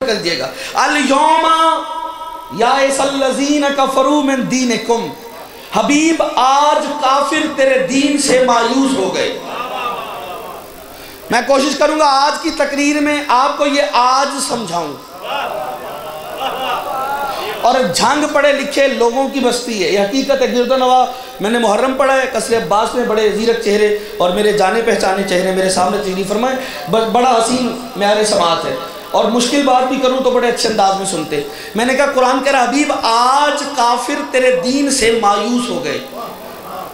کر دیے گا الیوم یائس الذین کفروا من دینکم، حبیب آج کافر تیرے دین سے مایوس ہو گئے۔ میں کوشش کروں گا آج کی تقریر میں آپ کو یہ آج سمجھاؤں، اور جھنگ پڑھے لکھے لوگوں کی بستی ہے، یہ حقیقت ہے۔ گرد و نواح میں نے محرم پڑھا ہے، قصر عباس میں بڑے زیرک چہرے اور میرے جانے پہچانے چہرے میرے سامنے تشریف فرمائے، بڑا حسین معیار سماعت ہے، اور مشکل بات بھی کروں تو بڑے اچھے انداز میں سنتے۔ میں نے کہا قرآن کہہ رہا حبیب آج کافر تیرے دین سے مایوس ہو گئے۔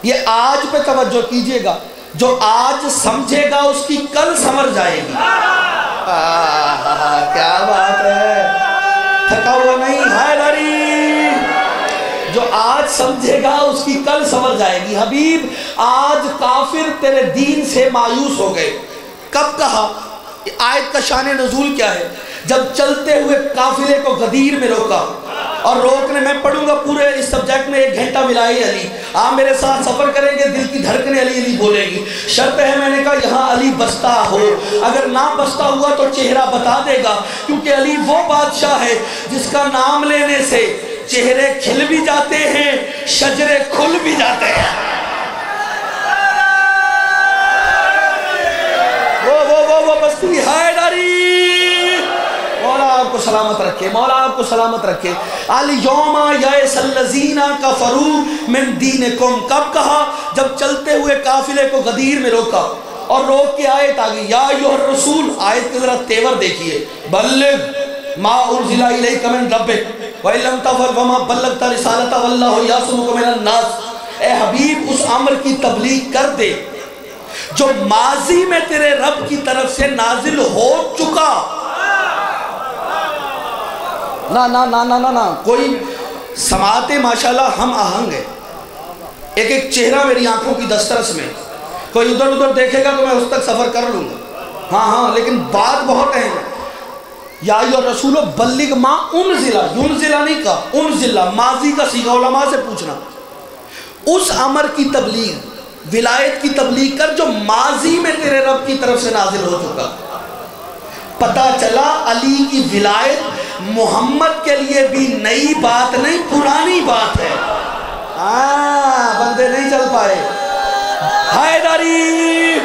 یہ آج پہ توجہ کیجئے گا، جو آج سمجھے گا اس کی کل سمجھ جائے گی۔ کیا بات ہے، تھکا ہوا نہیں حیدری، جو آج سمجھے گا اس کی کل سمجھ جائے گی۔ حبیب آج کافر تیرے دین سے مایوس ہو گئے۔ کب کہا؟ آیت کا شان نزول کیا ہے؟ جب چلتے ہوئے قافلے کو غدیر میں روکا، اور روکنے میں پڑھوں گا پورے اس سبجیکٹ میں 1 گھنٹہ ملائی علی، آپ میرے ساتھ سفر کریں گے، دل کی دھڑکنیں علی علی بولے گی۔ شرط ہے میں نے کہا یہاں علی بستہ ہو، اگر نہ بستہ ہوا تو چہرہ بتا دے گا، کیونکہ علی وہ بادشاہ ہے جس کا نام لینے سے چہرے کھل بھی جاتے ہیں، شجرے کھل بھی جاتے ہیں۔ وہ بستی حیدری، مولا آپ کو سلامت رکھے، مولا آپ کو سلامت رکھے۔ الیوم یائس الذین کفروا من دینکم، کب کہا؟ جب چلتے ہوئے قافلے کو غدیر میں روکا، اور روک کے آیت آگئی یا ایھا الرسول، آیت کے ذرا تیور دیکھیے، بلغ ما انزل الیک من ربک وَإِن لَمْ تَفْعَلْ فَمَا بَلَّغْتَ رِسَالَتَهُ وَاللَّهُ يَعْصِمُكَ مِنَ النَّاسِ۔ اے حبیب اس امر کی تبلیغ کر دے جو ماضی میں تیرے رب کی طرف سے نازل ہو چکا۔ نا کوئی سماعتیں ماشاءاللہ ہم آہنگ ہے، ایک ایک چہرہ میری آنکھوں کی دسترس میں، کوئی ادھر ادھر دیکھے گا تو میں اس تک سفر کر لوں گا، ہاں لیکن بات بہت اہم ہے۔ یا ایھا الرسول بلغ ما انزل، ینزل نہیں کہا، انزل ماضی کا صیغہ، علماء سے پوچھنا، اس امر کی تبلیغ، ولایت کی تبلیغ کر جو ماضی میں تیرے رب کی طرف سے نازل ہو چکا۔ پتہ چلا علی کی ولایت محمد کے لیے بھی نئی بات نہیں، پرانی بات ہے۔ بندے نہیں چل پائے۔ حیدری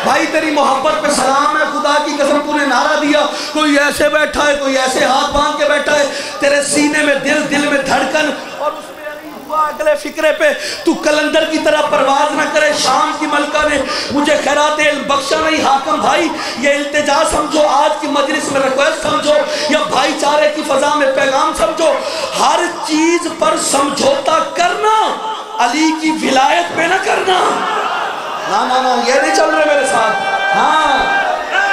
بھائی تیری محبت پہ سلام ہے، خدا کی قسم تو نے نعرہ دیا، کوئی ایسے بیٹھا ہے، کوئی ایسے ہاتھ باندھ کے بیٹھا ہے، تیرے سینے میں دل میں دھڑکن، اور اس میں علی ہوا اگلے فکرے پہ، تو کلندر کی طرح پرواز نہ کرے۔ شام کی ملکہ نے مجھے خیرات علم بخشا نہیں۔ حاکم بھائی یہ التجا سمجھو، آج کی مجلس میں ریکویسٹ سمجھو، یا بھائی چارے کی فضا میں پیغام سمجھو، ہر چیز پر سمجھوتا کرنا، علی کی ولایت پہ نہ کرنا۔ نا یہ نہیں چل رہے میرے ساتھ۔ ہاں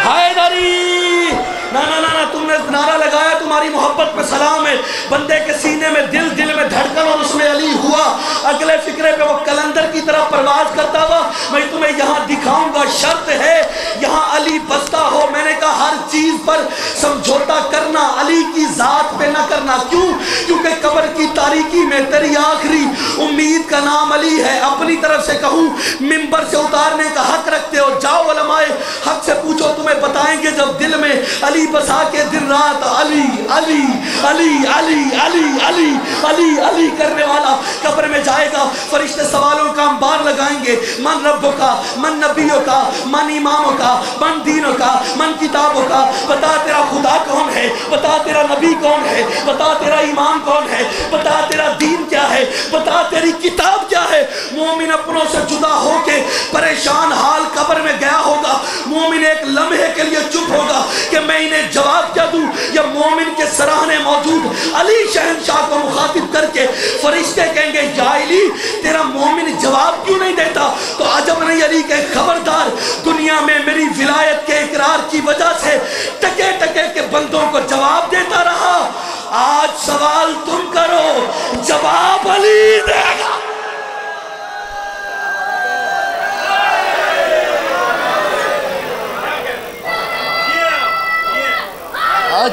حیدری، نا تم نے نعرہ لگایا، تمہاری محبت پہ سلام ہے، بندے کے سینے میں دل میں دھڑکن، اور اس میں علی ہوا اگلے فکرے پہ وہ کلندر کی طرح پرواز کرتا ہوا۔ میں تمہیں یہاں دکھاؤں گا، شرط ہے یہاں علی بستہ ہو۔ میں نے کہا ہر چیز پر سمجھوتا کرنا، علی کی ذات پہ نہ کرنا۔ کیوں؟ کیونکہ قبر کی تاریکی میں تیری آخری امید کا نام علی ہے۔ اپنی طرف سے کہوں منبر سے اتارنے کا حق رکھتے ہو، جاؤ علماء حق سے پوچھو، تمہیں بتائیں گے جب دل میں علی بسا کے دن رات علی علی علی علی علی علی علی علی کرنے والا قبر میں جائے گا، فرشتے سوالوں کا انبار لگائیں گے، من ربوں کا، من نبیوں کا، من اماموں کا، من دینوں کا، من کتابوں کا، بتا تیرا خدا کون ہے، بتا تیرا نبی کون ہے، بتا تیرا امام کون ہے، بتا تیرا دین کیا ہے، بتا تیری کتاب کیا ہے۔ مومن اپنوں سے جدا ہو کے پریشان حال قبر میں گیا ہوگا، مومن ایک لمحے کے لیے چپ ہوگا کہ میں انہیں جواب کیا دوں، یا مومن کے سراہنے موجود علی شہنشاہ کو مخاطب کر کے فرشتے کہیں گے یا علی تیرا مومن جواب کیوں نہیں دیتا، تو عجب نہیں علی کہ خبردار، دنیا میں میری ولایت کے اقرار کی وجہ سے ٹکے ٹکے کے بندوں کو جواب دیتا رہا، آج سوال تم کرو، جواب علی دے گا۔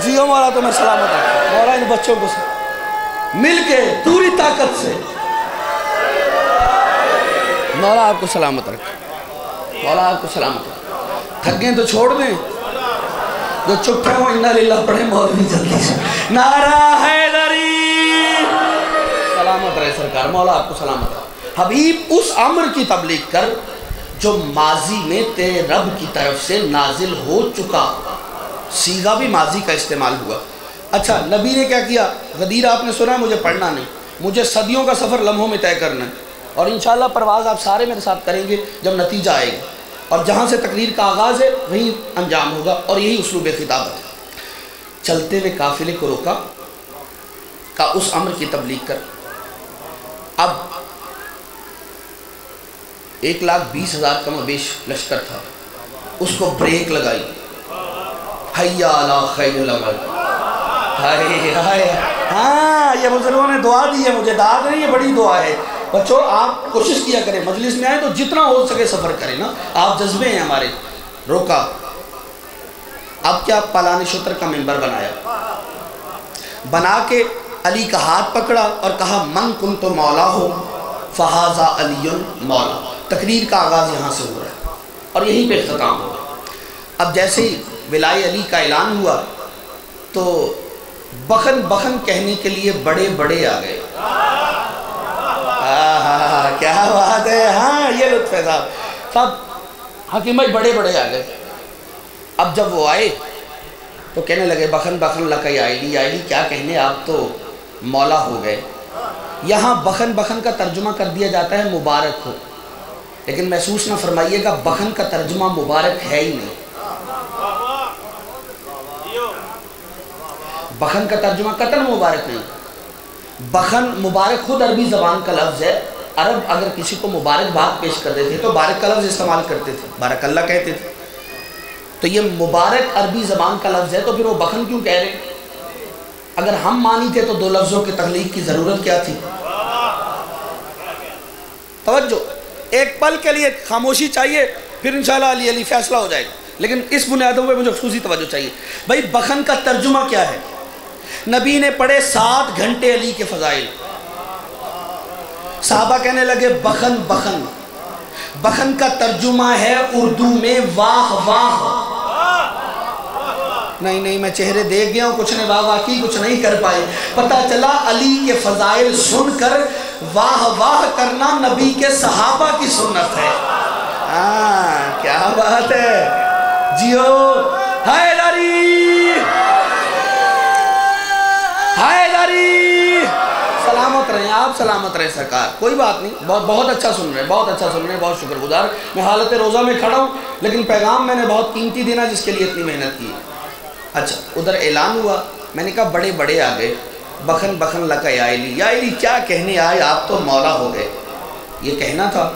جیو مولا تمہیں سلامت ہے، مولا ان بچوں کو مل کے پوری طاقت سے مولا آپ کو سلامت رکھے، مولا آپ کو سلامت رکھے۔ تھک گئے تو چھوڑ دیں، جو چپ ہے وہ انا للہ پڑھے مولوی جلدی سے نعرہ حیدری سلامت رہے سرکار مولا آپ کو سلامت رہے حبیب اس امر کی تبلیغ کر جو ماضی میں تیرے رب کی طرف سے نازل ہو چکا سیغہ بھی ماضی کا استعمال ہوا اچھا نبی نے کیا کیا غدیر آپ نے سنا ہے مجھے پڑھنا نہیں مجھے صدیوں کا سفر لمحوں میں طے کرنا ہے اور انشاءاللہ پرواز آپ سارے میرے ساتھ کریں گے جب نتیجہ آئے گا اور جہاں سے تقریر کا آغاز ہے وہیں انجام ہوگا اور یہی اسلوب خطابت ہے چلتے ہوئے قافلے کو روکا کا اس امر کی تبلیغ کر اب 1,20,000 کم و بیش لشکر تھا اس کو بریک لگائی حی علی خیر العمل ہاں یہ بزرگوں نے دعا دی ہے مجھے داد نہیں یہ بڑی دعا ہے بچوں آپ کوشش کیا کریں مجلس میں آئے تو جتنا ہو سکے سفر کریں نا آپ جذبے ہیں ہمارے روکا اب کیا پالان شتر کا منبر بنایا بنا کے علی کا ہاتھ پکڑا اور کہا من کن تو مولا ہو فہذا علی مولا تقریر کا آغاز یہاں سے ہو رہا ہے اور یہیں پہ اختتام ہو رہا اب جیسے ہی ولائے علی کا اعلان ہوا تو بخن بخن کہنے کے لیے بڑے بڑے آ گئے کیا بات ہے ہاں یہ لطف ہے صاحب حکیم بھائی بڑے بڑے آ گئے اب جب وہ آئے تو کہنے لگے بخن بخن لکی آئلی کیا کہنے آپ تو مولا ہو گئے یہاں بخن بخن کا ترجمہ کر دیا جاتا ہے مبارک ہو لیکن محسوس نہ فرمائیے گا بخن کا ترجمہ مبارک ہے ہی نہیں بخن کا ترجمہ قطن مبارک نہیں بخن مبارک خود عربی زبان کا لفظ ہے عرب اگر کسی کو مبارک بات پیش کر دیتے تو بارک کا لفظ استعمال کرتے تھے بارک اللہ کہتے تھے تو یہ مبارک عربی زبان کا لفظ ہے تو پھر وہ بخن کیوں کہہ رہے اگر ہم مانی تھے تو دو لفظوں کی تخلیق کی ضرورت کیا تھی توجہ ایک پل کے لیے خاموشی چاہیے پھر انشاءاللہ علی علی فیصلہ ہو جائے گا لیکن اس بنیادوں پہ مجھے خصوصی توجہ چاہیے بھائی بخن کا ترجمہ کیا ہے نبی نے پڑھے 7 گھنٹے علی کے فضائل صحابہ کہنے لگے بخن بخن بخن کا ترجمہ ہے اردو میں واہ واہ نہیں میں چہرے دیکھ گیا ہوں کچھ نے واہ واہ کی کچھ نہیں کر پائے پتہ چلا علی کے فضائل سن کر واہ واہ کرنا نبی کے صحابہ کی سنت ہے کیا بات ہے جیو حیدری حیدری سلامت رہیں آپ سلامت رہیں سرکار کوئی بات نہیں بہت اچھا سن رہے بہت شکر گزار میں حالت روزہ میں کھڑا ہوں لیکن پیغام میں نے بہت قیمتی دینا جس کے لیے اتنی محنت کی اچھا ادھر اعلان ہوا میں نے کہا بڑے بڑے آ گئے بخن بخن لکا یا علی کیا کہنے آئے آپ تو مولا ہو گئے یہ کہنا تھا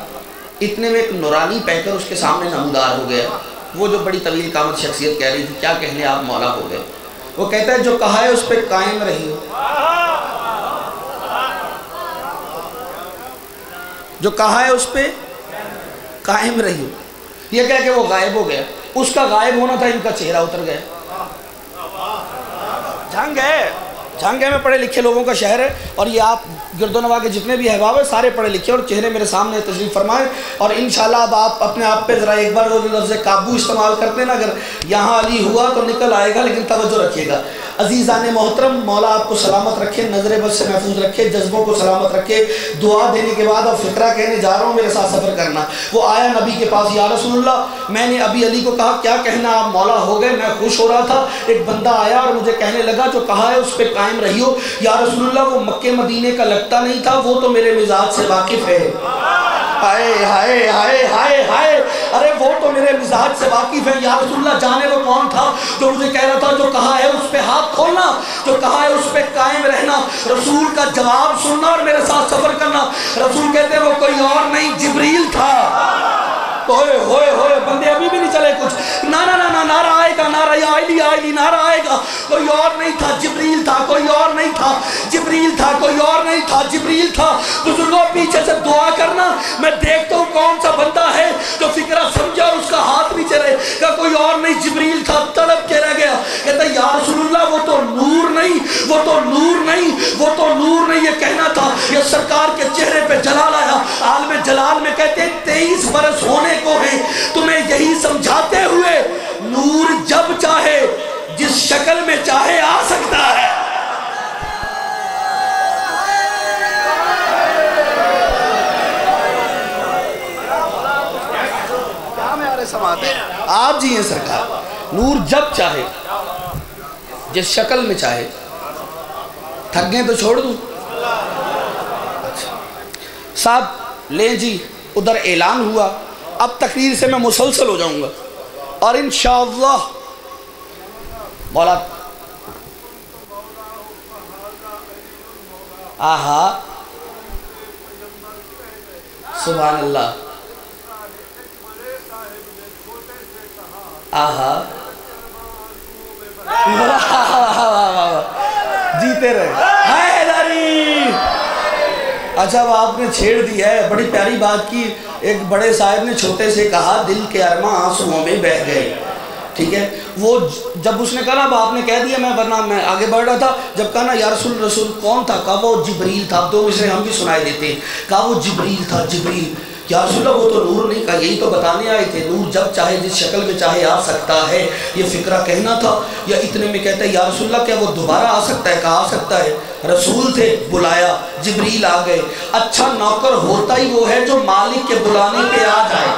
اتنے میں ایک نورانی پیکر اس کے سامنے نمودار ہو گیا وہ جو بڑی طویل قامت شخصیت کہہ رہی تھی کیا کہنے آپ مولا ہو گئے وہ کہتا ہے جو کہا ہے اس پہ قائم رہی ہو جو کہا ہے اس پہ قائم رہی ہو یہ کہہ کہ وہ غائب ہو گیا اس کا غائب ہونا تھا ان کا چہرہ اتر گیا جھنگ ہے میں پڑھے لکھے لوگوں کا شہر ہے اور یہ آپ گرد و نواح کے جتنے بھی احباب ہیں سارے پڑھے لکھے اور چہرے میرے سامنے تشریف فرمائیں اور انشاءاللہ اب آپ اپنے آپ پہ ذرا ایک بار وہ لفظ قابو استعمال کرتے ہیں نا اگر یہاں علی ہوا تو نکل آئے گا لیکن توجہ رکھیے گا عزیزان محترم مولا آپ کو سلامت رکھے نظر بد سے محفوظ رکھے جذبوں کو سلامت رکھے دعا دینے کے بعد اب فقرہ کہنے جا رہا ہوں میرے ساتھ سفر کرنا وہ آیا نبی کے پاس یا رسول اللہ میں نے ابھی علی کو کہا کیا کہنا آپ مولا ہو گئے میں خوش ہو رہا تھا ایک بندہ آیا اور مجھے کہنے لگا جو کہا ہے اس پہ قائم رہی ہو یا رسول اللہ وہ مکے مدینے کا لگتا نہیں تھا وہ تو میرے مزاج سے واقف ہے ہائے ہائے ہائے ہائے ہائے ارے وہ تو میرے مزاج سے واقف ہے یا رسول اللہ جانے وہ کون تھا جو مجھے کہہ رہا تھا جو کہا ہے اس پہ ہاتھ کھولنا جو کہا ہے اس پہ قائم رہنا رسول کا جواب سننا اور میرے ساتھ سفر کرنا رسول کہتے ہیں وہ کوئی اور نہیں جبریل تھا ہوئے ہوئے ہوئے بندے ابھی بھی نہیں چلے کچھ نعرہ آئے گا نعرہ یا علی نعرہ آئے گا کوئی اور نہیں تھا جبریل تھا کوئی اور نہیں تھا جبریل تھا کوئی اور نہیں تھا جبریل تھا بزرگوں پیچھے سے دعا کرنا میں دیکھتا ہوں کون سا بندہ ہے جو فکرہ سمجھا اور اس کا ہاتھ پیچھے رہے کہ کوئی اور نہیں جبریل تھا تڑپ کے رہ گیا کہتا ہے یا رسول اللہ وہ تو نور نہیں وہ تو نور نہیں وہ تو نور نہیں یہ کہنا تھا یہ سرکار کے چہرے پہ جلال آیا عالم جلال میں کہتے ہیں 23 برس ہونے کو ہے تمہیں یہی سمجھاتے ہوئے نور جب چاہے جس شکل میں چاہے آ سکتا ہے۔ آپ جی ہیں سرکار، نور جب چاہے جس شکل میں چاہے، تھک گئے تو چھوڑ دوں؟ صاحب لیں جی، ادھر اعلان ہوا، اب تقریر سے میں مسلسل ہو جاؤں گا، اور انشاءاللہ مولا آہا سبحان اللہ، آہا جیتے رہے حیدری۔ اچھا اب آپ نے چھیڑ دیا ہے، بڑی پیاری بات کی، ایک بڑے صاحب نے چھوٹے سے کہا دل کے ارماں آنسوؤں میں بہہ گئے، ٹھیک ہے؟ وہ جب اس نے کہا نا اب آپ نے کہہ دیا، میں ورنہ میں آگے بڑھ رہا تھا، جب کہا نا یا رسول کون تھا؟ کہا وہ جبریل تھا، دو مصرے ہم بھی سنائے دیتے ہیں، کہا وہ جبریل تھا، جبریل۔ یا رسول اللہ وہ تو نور نہیں، کہا یہی تو بتانے آئے تھے، نور جب چاہے جس شکل میں چاہے آ سکتا ہے، یہ فکرہ کہنا تھا؟ یا اتنے میں کہتا ہے یا رسول اللہ کیا وہ دوبارہ آ سکتا ہے؟ کہا آ سکتا ہے، رسول تھے، بلایا، جبریل آ گئے۔ اچھا نوکر ہوتا ہی وہ ہے جو مالک کے بلانے پہ آ جائے،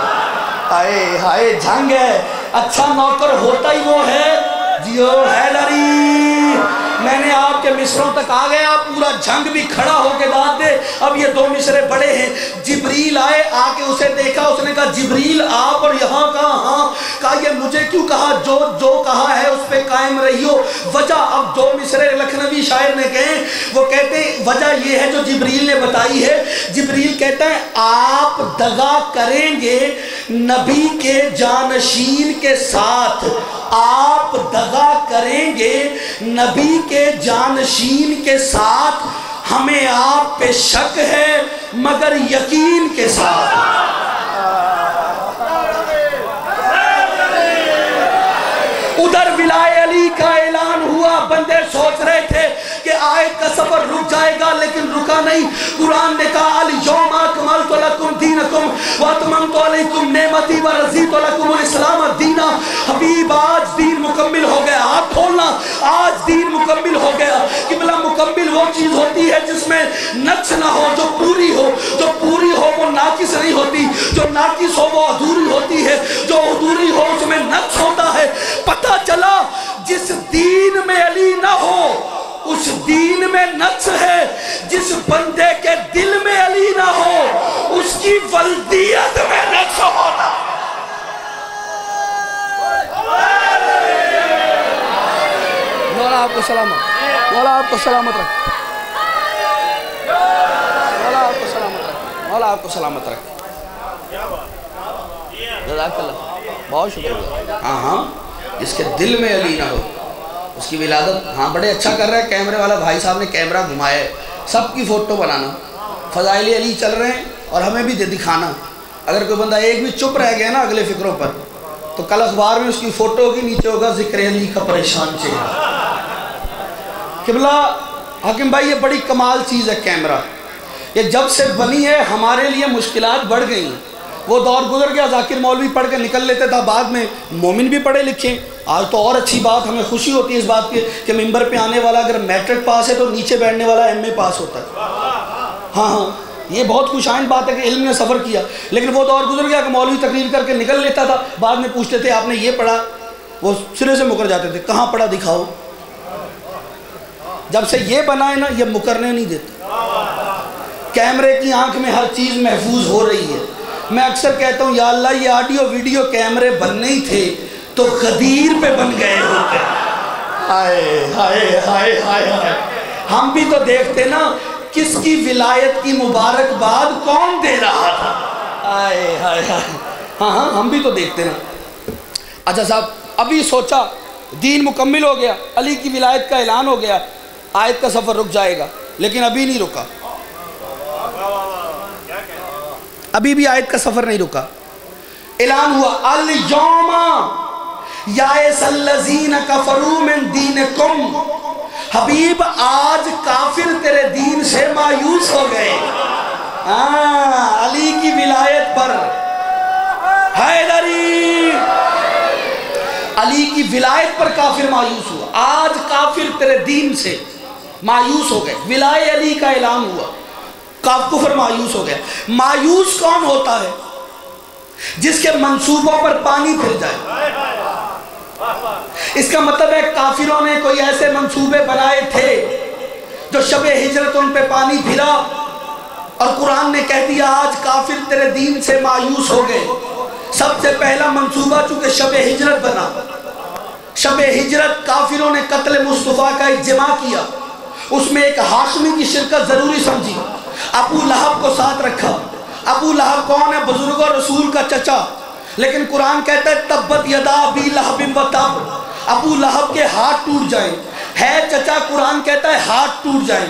ہائے ہائے جھنگ ہے، اچھا نوکر ہوتا ہی وہ ہے جیو حیدری۔ میں نے آپ کے مصروں تک آ گیا، پورا جھنگ بھی کھڑا ہو کے داد دے۔ اب یہ دو مصرے بڑے ہیں، جبریل آئے، آ کے اسے دیکھا، اس نے کہا جبریل آپ اور یہاں کہا؟ ہاں۔ کہا یہ مجھے کیوں کہا؟ جو کہا ہے اس پہ قائم رہی ہو۔ وجہ اب دو مصرے لکھنوی شاعر نے کہیں، وہ کہتے ہیں وجہ یہ ہے جو جبریل نے بتائی ہے۔ جبریل کہتا ہے آپ دغا کریں گے نبی کے جانشین کے ساتھ، آپ دغا کریں گے نبی کے جانشین کے ساتھ، ہمیں آپ پہ شک ہے مگر یقین کے ساتھ۔ ادھر ولائے علی کا اعلان ہوا، بندے سوچ رہے تھے کہ آیت کا سفر رک جائے گا، لیکن رکا نہیں۔ قرآن نے کہا الیوم اکملت لکم دینکم واتممت علیکم نعمتی ورضیت لکم الاسلام دینا۔ حبیب آج دین مکمل ہو گیا، ہاتھ کھولنا، آج دین مکمل ہو گیا۔ قبلہ مکمل وہ چیز ہوتی ہے جس میں نقص نہ ہو، جو پوری ہو، جو پوری ہو وہ ناقص نہیں ہوتی، جو ناقص ہو وہ ادھوری ہوتی ہے، جو ادھوری ہو اس میں نقص ہوتا ہے۔ پتہ چلا جس دین میں علی نہ ہو اس دین میں نقص ہے، جس بندے کے دل میں علی نہ ہو اس کی ولدیت میں نقص ہونا۔ مولا آپ کو سلامت، مولا آپ کو سلامت رکھ، مولا آپ کو سلامت رکھ، مولا آپ کو سلامت رکھ۔ جزاک اللہ، بہت شکریہ۔ ہاں جس کے دل میں علی نہ ہو اس کی ولادت۔ ہاں بڑے اچھا کر رہا ہے کیمرے والا بھائی صاحب نے، کیمرہ گھمایا ہے، سب کی فوٹو بنانا، فضائل علی چل رہے ہیں اور ہمیں بھی دکھانا۔ اگر کوئی بندہ ایک بھی چپ رہ گیا نا اگلے فکروں پر تو کل اخبار میں اس کی فوٹو ہوگی، نیچے ہوگا ذکر علی کا پریشان چہرہ۔ قبلہ حاکم بھائی یہ بڑی کمال چیز ہے کیمرہ، یہ جب سے بنی ہے ہمارے لیے مشکلات بڑھ گئی ہیں۔ وہ دور گزر گیا، ذاکر مولوی پڑھ کے نکل لیتے تھا، بعد میں مومن بھی پڑھے لکھے۔ آج تو اور اچھی بات، ہمیں خوشی ہوتی ہے اس بات کی کہ ممبر پہ آنے والا اگر میٹرک پاس ہے تو نیچے بیٹھنے والا ایم اے پاس ہوتا ہے۔ ہاں یہ بہت خوش آئند بات ہے کہ علم نے سفر کیا، لیکن وہ دور گزر گیا کہ مولوی تقریر کر کے نکل لیتا تھا، بعد میں پوچھتے تھے آپ نے یہ پڑھا، وہ سرے سے مکر جاتے تھے، کہاں پڑھا دکھاؤ۔ جب سے یہ بنا ہے نا یہ مکرنے نہیں دیتا، کیمرے کی آنکھ میں ہر چیز محفوظ ہو رہی ہے۔ میں اکثر کہتا ہوں یا اللہ یہ آڈیو ویڈیو کیمرے بننے ہی تھے تو غدیر پہ بن گئے ہوتے۔ ہائے ہائے ہائے ہائے ہائے، ہم بھی تو دیکھتے نا کس کی ولایت کی مبارکباد کون دے رہا تھا۔ ہائے ہائے ہائے، ہاں ہم بھی تو دیکھتے نا۔ اچھا صاحب ابھی سوچا دین مکمل ہو گیا، علی کی ولایت کا اعلان ہو گیا، آیت کا سفر رک جائے گا، لیکن ابھی نہیں رکا، ابھی بھی آیت کا سفر نہیں رکا۔ اعلان ہوا الیوم یائس الذین کفروا من دینکم، حبیب آج کافر تیرے دین سے مایوس ہو گئے۔ علی کی ولایت پر حیدری، علی کی ولایت پر کافر مایوس ہوا. آج کافر تیرے دین سے مایوس ہو گئے. ولایت علی کا اعلان ہوا, کفر مایوس ہو گیا. مایوس کون ہوتا ہے؟ جس کے منصوبوں پر پانی پھر جائے. اس کا مطلب ہے کافروں نے کوئی ایسے منصوبے بنائے تھے جو شب ہجرت ان پہ پانی پھرا, اور قرآن نے کہہ دیا آج کافر تیرے دین سے مایوس ہو گئے. سب سے پہلا منصوبہ چونکہ شب ہجرت بنا. شب ہجرت کافروں نے قتل مصطفیٰ کا اجماع کیا, اس میں ایک ہاشمی کی شرکت ضروری سمجھی, ابو لہب کو ساتھ رکھا. ابو لہب کون ہے؟ بزرگ اور رسول کا چچا. لیکن قرآن کہتا ہے تبت یدا ابی لہب و تب, ابو لہب کے ہاتھ ٹوٹ جائیں. ہے چچا, قرآن کہتا ہے ہاتھ ٹوٹ جائیں.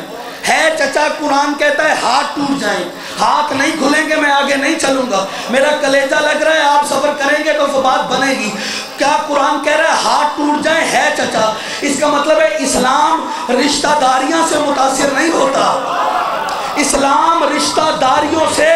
ہے چچا, قرآن کہتا ہے ہاتھ ٹوٹ جائیں. ہاتھ نہیں کھلیں گے میں آگے نہیں چلوں گا, میرا کلیجہ لگ رہا ہے, آپ صبر کریں گے تو بات بنے گی. کیا قرآن کہہ رہا ہے ہاتھ ٹوٹ جائیں؟ ہے چچا. اس کا مطلب ہے اسلام رشتہ داریاں سے متاثر نہیں ہوتا. اسلام رشتہ داریوں سے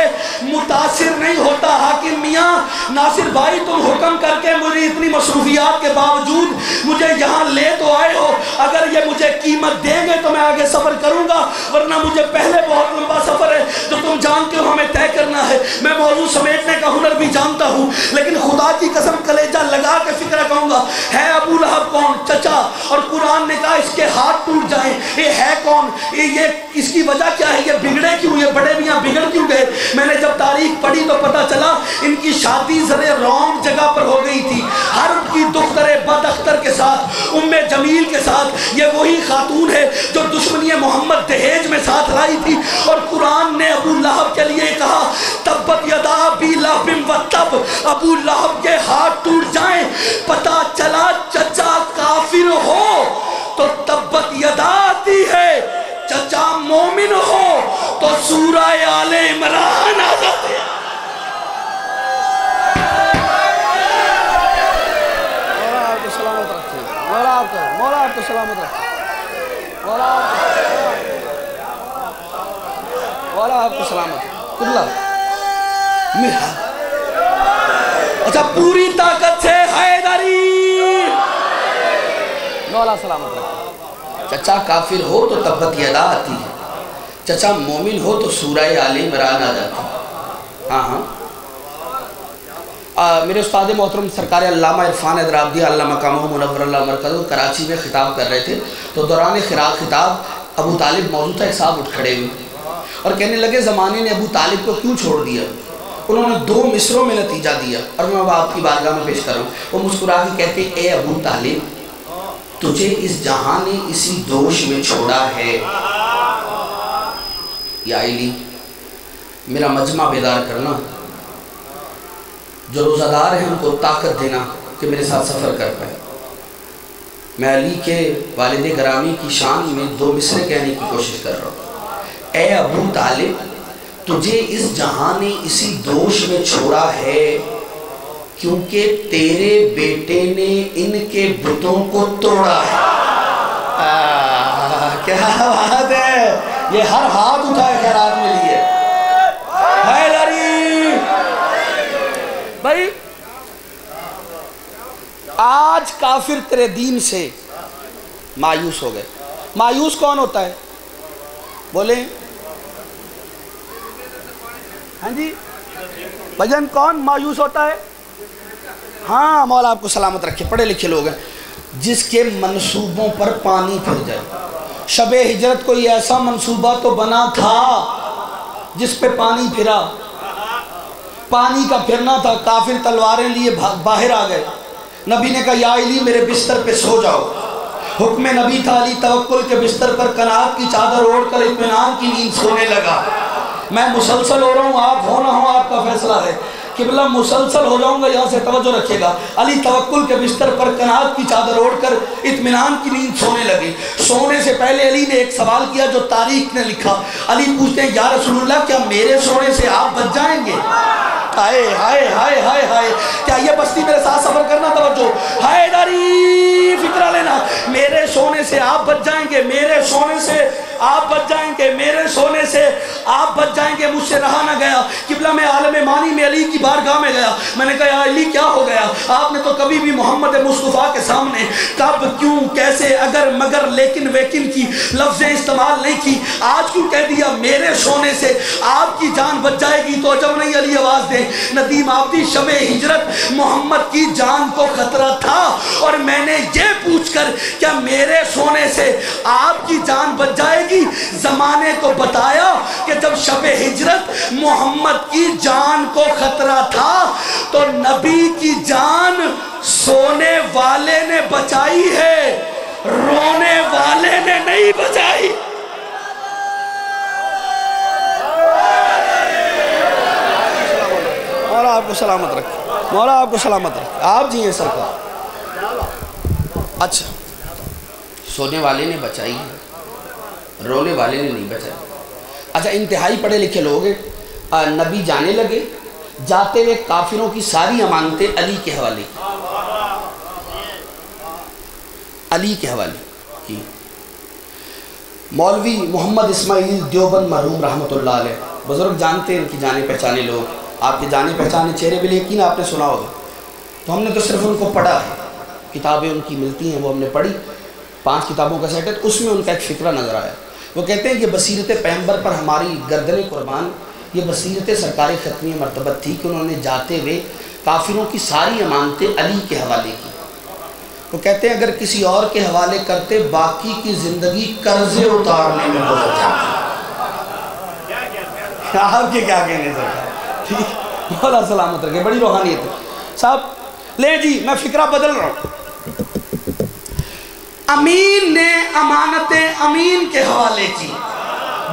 متاثر نہیں ہوتا. حاکم میاں ناصر بھائی, تم حکم کر کے مجھے اتنی مصروفیات کے باوجود مجھے یہاں لے تو آئے ہو, اگر یہ مجھے قیمت دیں گے تو میں آگے سفر کروں گا, ورنہ مجھے پہلے بہت لمبا سفر ہے جو تم جانتے ہو ہمیں طے کرنا ہے. میں موضوع سمیٹنے کا ہنر بھی جانتا ہوں, لیکن خدا کی قسم کلیجہ لگا کے فکر کہوں گا. ہے ابو لہب کون؟ چچا. اور قرآن نے کہا اس کے ہاتھ ٹوٹ جائیں. یہ ہے کون؟ یہ اس کی وجہ کیا ہے؟ یہ بگڑے کیوں؟ یہ بڑے میاں بگڑ کیوں گئے؟ میں نے جب تاریخ پڑھی تو پتہ چلا ان کی شادی ذرے رونگ جگہ پر ہو گئی تھی. حرب کی دختر بد اختر کے ساتھ, ام جمیل کے ساتھ. یہ وہی خاتون ہے جو دشمنی محمد دہیج میں ساتھ لائی تھی. اور قرآن نے ابو لہب کے لیے کہا تبت یدا ابی لہب و تب, ابو لہب کے ہاتھ ٹوٹ جائیں. پتہ چلا چچا کافر ہو تو تبت یدا آتی ہے, چچا مومن ہو تو سورہ آل عمران آ جاتے ہیں. مولا آپ کو سلامت رکھے. مولا آپ کو سلامت قبلہ. اچھا, پوری طاقت سے حیدری. مولا سلامت رکھے. چچا کافر ہو تو تبت یدا آتی ہے, چچا مومن ہو تو سورہ آل عمران آ جاتی ہے. ہاں ہاں, میرے استاد محترم سرکار علامہ عرفان حیدر آبادی اللہ مقامہ منور اللہ مرکز کراچی میں خطاب کر رہے تھے, تو دوران خطاب ابو طالب موجود تھا. ایک صاحب اٹھ کھڑے ہوئے اور کہنے لگے زمانے نے ابو طالب کو کیوں چھوڑ دیا؟ انہوں نے 2 مصروں میں نتیجہ دیا اور میں آپ کی بارگاہ میں پیش کر رہا ہوں. وہ مسکرا کے کہتے اے ابو طالب, تجھے اس جہاں نے اسی دوش میں چھوڑا ہے. یا علی, میرا مجمع بیدار کرنا, جو روزہ دار ہیں ان کو طاقت دینا کہ میرے ساتھ سفر کر پائے. میں علی کے والد گرامی کی شان میں 2 مصرے کہنے کی کوشش کر رہا ہوں. اے ابو طالب, تجھے اس جہاں نے اسی دوش میں چھوڑا ہے کیونکہ تیرے بیٹے نے ان کے بتوں کو توڑا ہے. کیا بات ہے, یہ ہر ہاتھ اٹھائے خیرات میں لیے. حیدری بھائی, آج کافر تیرے دین سے مایوس ہو گئے. مایوس کون ہوتا ہے؟ بولیں. ہاں جی بھجن, کون مایوس ہوتا ہے؟ ہاں, مولا آپ کو سلامت رکھے, پڑھے لکھے لوگ ہیں. جس کے منصوبوں پر پانی پھر جائے. شب ہجرت کوئی ایسا منصوبہ تو بنا تھا جس پہ پانی پھرا. پانی کا پھرنا تھا. کافر تلواریں لیے باہر آ گئے. نبی نے کہا یا علی میرے بستر پہ سو جاؤ. حکم نبی تھا, علی توکل کے بستر پر قناعت کی چادر اوڑھ کر اطمینان کی نیند سونے لگا. میں مسلسل ہو رہا ہوں, آپ ہو نہ ہو آپ کا فیصلہ ہے. قبلہ مسلسل ہو جاؤں گا, یہاں سے توجہ رکھے گا. علی توکل کے بستر پر قناعت کی چادر اوڑھ کر اطمینان کی نیند سونے لگے. سونے سے پہلے علی نے ایک سوال کیا جو تاریخ نے لکھا. علی پوچھتے ہیں یا رسول اللہ, کیا میرے سونے سے آپ بچ جائیں گے؟ ہائے ہائے ہائے ہائے ہائے, کیا یہ بستی میرے ساتھ سفر کرنا؟ توجہ, حیدری فکرہ لینا. میرے سونے سے آپ بچ جائیں گے, میرے سونے سے آپ بچ جائیں گے، میرے سونے سے آپ بچ جائیں گے، مجھ سے رہا نہ گیا۔ قبلہ میں عالم مانی میں علی کی بارگاہ میں گیا، میں نے کہا یا علی کیا ہو گیا؟ آپ نے تو کبھی بھی محمد مصطفیٰ کے سامنے کب، کیوں، کیسے، اگر، مگر، لیکن، ویکن کی لفظیں استعمال نہیں کی۔ آج کیوں کہہ دیا میرے سونے سے آپ کی جان بچ جائے گی؟ تو عجب نہیں علی آواز دے، ندیم آبدی شب ہجرت محمد کی جان کو خطرہ تھا، اور میں نے یہ پوچھ کر کیا میرے سونے سے آپ کی جان بچ جائے گی، زمانے کو بتایا کہ جب شب ہجرت محمد کی جان کو خطرہ تھا تو نبی کی جان سونے والے نے بچائی ہے، رونے والے نے نہیں بچائی۔ مولا آپ کو سلامت رکھے، مولا آپ کو سلامت رکھے، آپ جی ہیں سرکار۔ اچھا، سونے والے نے بچائی ہے، رونے والے نے نہیں بچائی۔ اچھا، انتہائی پڑھے لکھے لوگ نبی جانے لگے، جاتے ہوئے کافروں کی ساری امانتیں علی کے حوالے کی، علی کے حوالے کی۔ مولوی محمد اسماعیل دیوبند مرحوم رحمۃ اللہ علیہ، بزرگ جانتے ہیں ان کی جانے پہچانے لوگ، آپ کے جانے پہچانے چہرے بھی لیکن آپ نے سنا ہوگا، تو ہم نے تو صرف ان کو پڑھا ہے، کتابیں ان کی ملتی ہیں وہ ہم نے پڑھی، 5 کتابوں کا سیٹ ہے، اس میں ان کا ایک فقرہ نظر آیا۔ وہ کہتے ہیں کہ بصیرت پیغمبر پر ہماری گردن قربان، یہ بصیرت سرکار ختمی مرتبت تھی کہ انہوں نے جاتے ہوئے کافروں کی ساری امانتیں علی کے حوالے کی۔ وہ کہتے ہیں اگر کسی اور کے حوالے کرتے باقی کی زندگی قرضے اتارنے میں گزر جاتی۔ آپ کے کیا کہنے سے مولا سلامت رکھے، بڑی روحانیت ہے صاحب۔ لے جی میں فکرہ بدل رہا ہوں۔ امین نے امانتیں امین کے حوالے کی،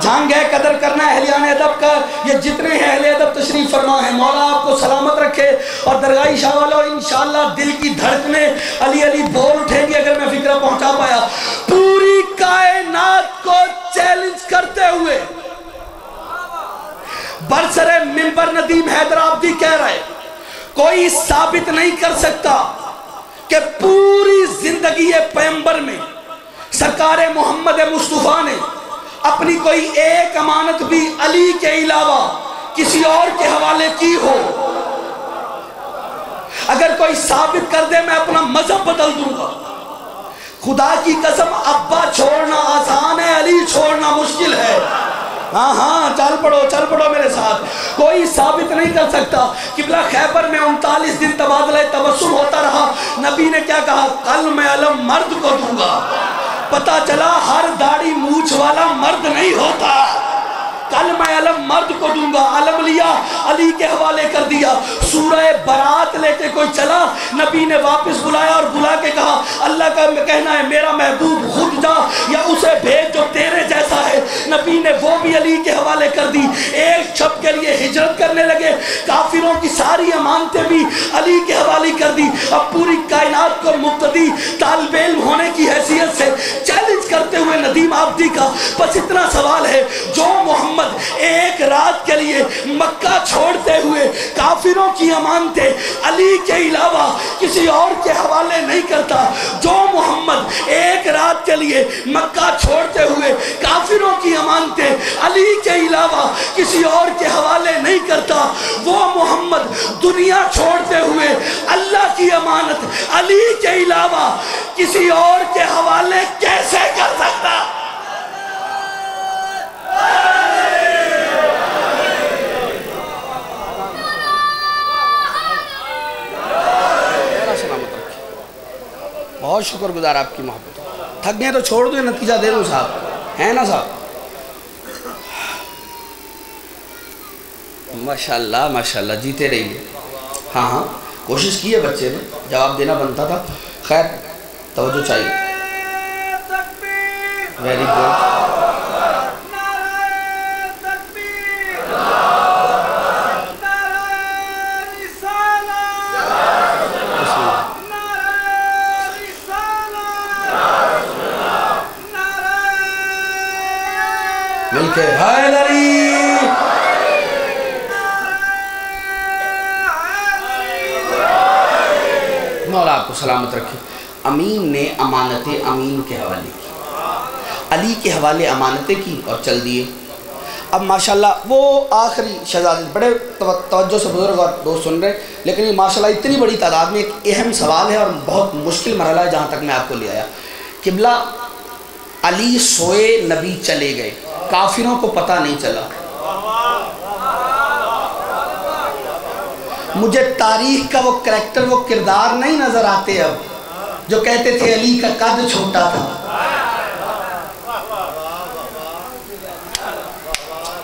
جان گئے قدر کرنا اہلیان ادب کا، یہ جتنے ہیں اہل ادب تشریف فرما ہے، مولا آپ کو سلامت رکھے، اور درگاہ شاہ والوں انشاءاللہ دل کی دھڑکنیں علی علی بول اٹھیں گی اگر میں فکرہ پہنچا پایا۔ پوری کائنات کو چیلنج کرتے ہوئے برسر منبر ندیم حیدر آبدی کہہ رہے، کوئی ثابت نہیں کر سکتا کہ پوری زندگی پیغمبر میں سرکار محمد مصطفیٰ نے اپنی کوئی ایک امانت بھی علی کے علاوہ کسی اور کے حوالے کی ہو۔ اگر کوئی ثابت کر دے میں اپنا مذہب بدل دوں گا۔ خدا کی قسم ابا چھوڑنا آسان ہے، علی چھوڑنا مشکل ہے۔ ہاں ہاں چل پڑو میرے ساتھ۔ کوئی ثابت نہیں کر سکتا۔ قبلہ خیبر میں 39 دن تبادلہ تبسم ہوتا رہا، نبی نے کیا کہا؟ کل میں علم مرد کو دوں گا۔ پتہ چلا ہر داڑھی مونچھ والا مرد نہیں ہوتا، کل میں علم مرد کو دوں گا۔ علم لیا علی کے حوالے کر دیا۔ سورہ برات لے کے کوئی چلا، نبی نے واپس بلایا اور بلا کے کہا اللہ کا کہنا ہے میرا محبوب خود جا یا اسے بھیج جو تیرے جیسا ہے۔ نبی نے وہ بھی علی کے حوالے کر دی۔ ایک شب کے لیے ہجرت کرنے لگے، کافروں کی ساری امانتیں بھی علی کے حوالے کر دی۔ اب پوری کائنات کو مقتدی طالب علم ہونے کی حیثیت سے چیلنج کرتے ہوئے ندیم آبدی کا بس اتنا سوال ہے، جو محمد ایک رات کے لیے مکہ چھوڑتے ہوئے کافروں کی امانتیں علی کے علاوہ کسی اور کے حوالے نہیں کرتا، جو محمد ایک رات کے لیے مکہ چھوڑتے ہوئے کافروں کی امانتیں علی کے علاوہ کسی اور کے حوالے نہیں کرتا، وہ محمد دنیا چھوڑتے ہوئے اللہ کی امانت علی کے علاوہ کسی اور کے حوالے کیسے کر سکتا؟ بہت شکر گزار آپ کی محبت۔ تھک گئے تو چھوڑ دو، نتیجہ دے دو صاحب، ہے نا صاحب؟ ماشاءاللہ ماشاءاللہ، جیتے رہیے۔ ہاں ہاں کوشش کی ہے بچے نے، جواب دینا بنتا تھا، خیر توجہ چاہیے۔ Very good. مل کے حیدری، مولا آپ کو سلامت رکھے۔ امین نے امانت امین کے حوالے کی۔ علی کے حوالے امانتیں کی اور چل دیے۔ اب ماشاءاللہ وہ آخری شہزادے بڑے توجہ سے بزرگ اور دوست سن رہے ہیں، لیکن یہ ماشاءاللہ اتنی بڑی تعداد میں ایک اہم سوال ہے اور بہت مشکل مرحلہ ہے جہاں تک میں آپ کو لے آیا۔ قبلہ علی سوئے، نبی چلے گئے، کافروں کو پتہ نہیں چلا۔ مجھے تاریخ کا وہ کریکٹر، وہ کردار نہیں نظر آتے اب جو کہتے تھے علی کا قد چھوٹا تھا۔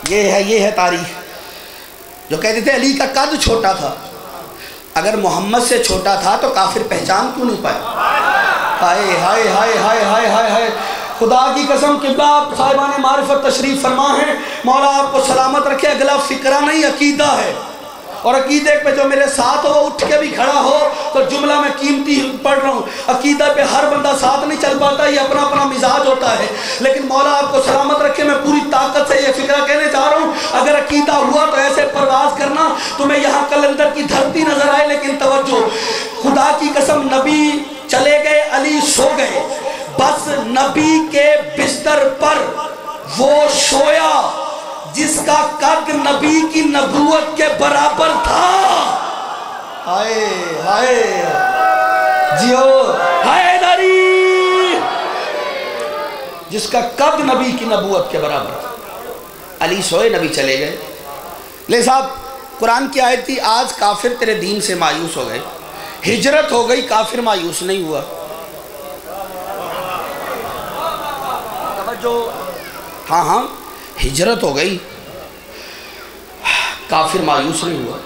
یہ ہے تاریخ، جو کہتے تھے علی کا قد چھوٹا تھا۔ اگر محمد سے چھوٹا تھا تو کافر پہچان کیوں نہیں پائے؟ ہائے ہائے ہائے ہائے ہائے ہائے ہائے، خدا کی قسم قبلہ آپ صاحبان معرفت تشریف فرما ہیں، مولا آپ کو سلامت رکھے۔ اگلا فکرہ نہیں عقیدہ ہے، اور عقیدے پہ جو میرے ساتھ ہو وہ اٹھ کے بھی کھڑا ہو تو جملہ میں قیمتی پڑھ رہا ہوں۔ عقیدہ پہ ہر بندہ ساتھ نہیں چل پاتا، یہ اپنا اپنا مزاج ہوتا ہے، لیکن مولا آپ کو سلامت رکھے۔ میں پوری طاقت سے یہ فکرہ کہنے چاہ رہا ہوں، اگر عقیدہ ہوا تو ایسے پرواز کرنا تمہیں یہاں کلندر کی دھرتی نظر آئے، لیکن توجہ، خدا کی قسم نبی چلے گئے، علی سو گئے، بس نبی کے بستر پر وہ سویا جس کا قد نبی کی نبوت کے برابر تھا۔ ہائے ہائے جیو ہائے داری، جس کا قد نبی کی نبوت کے برابر تھا۔ علی سوئے، نبی چلے گئے۔ لے صاحب قرآن کی آیت تھی، آج کافر تیرے دین سے مایوس ہو گئے۔ ہجرت ہو گئی، کافر مایوس نہیں ہوا۔ ہاں ہجرت ہو گئی، کافر مایوس نہیں ہوا۔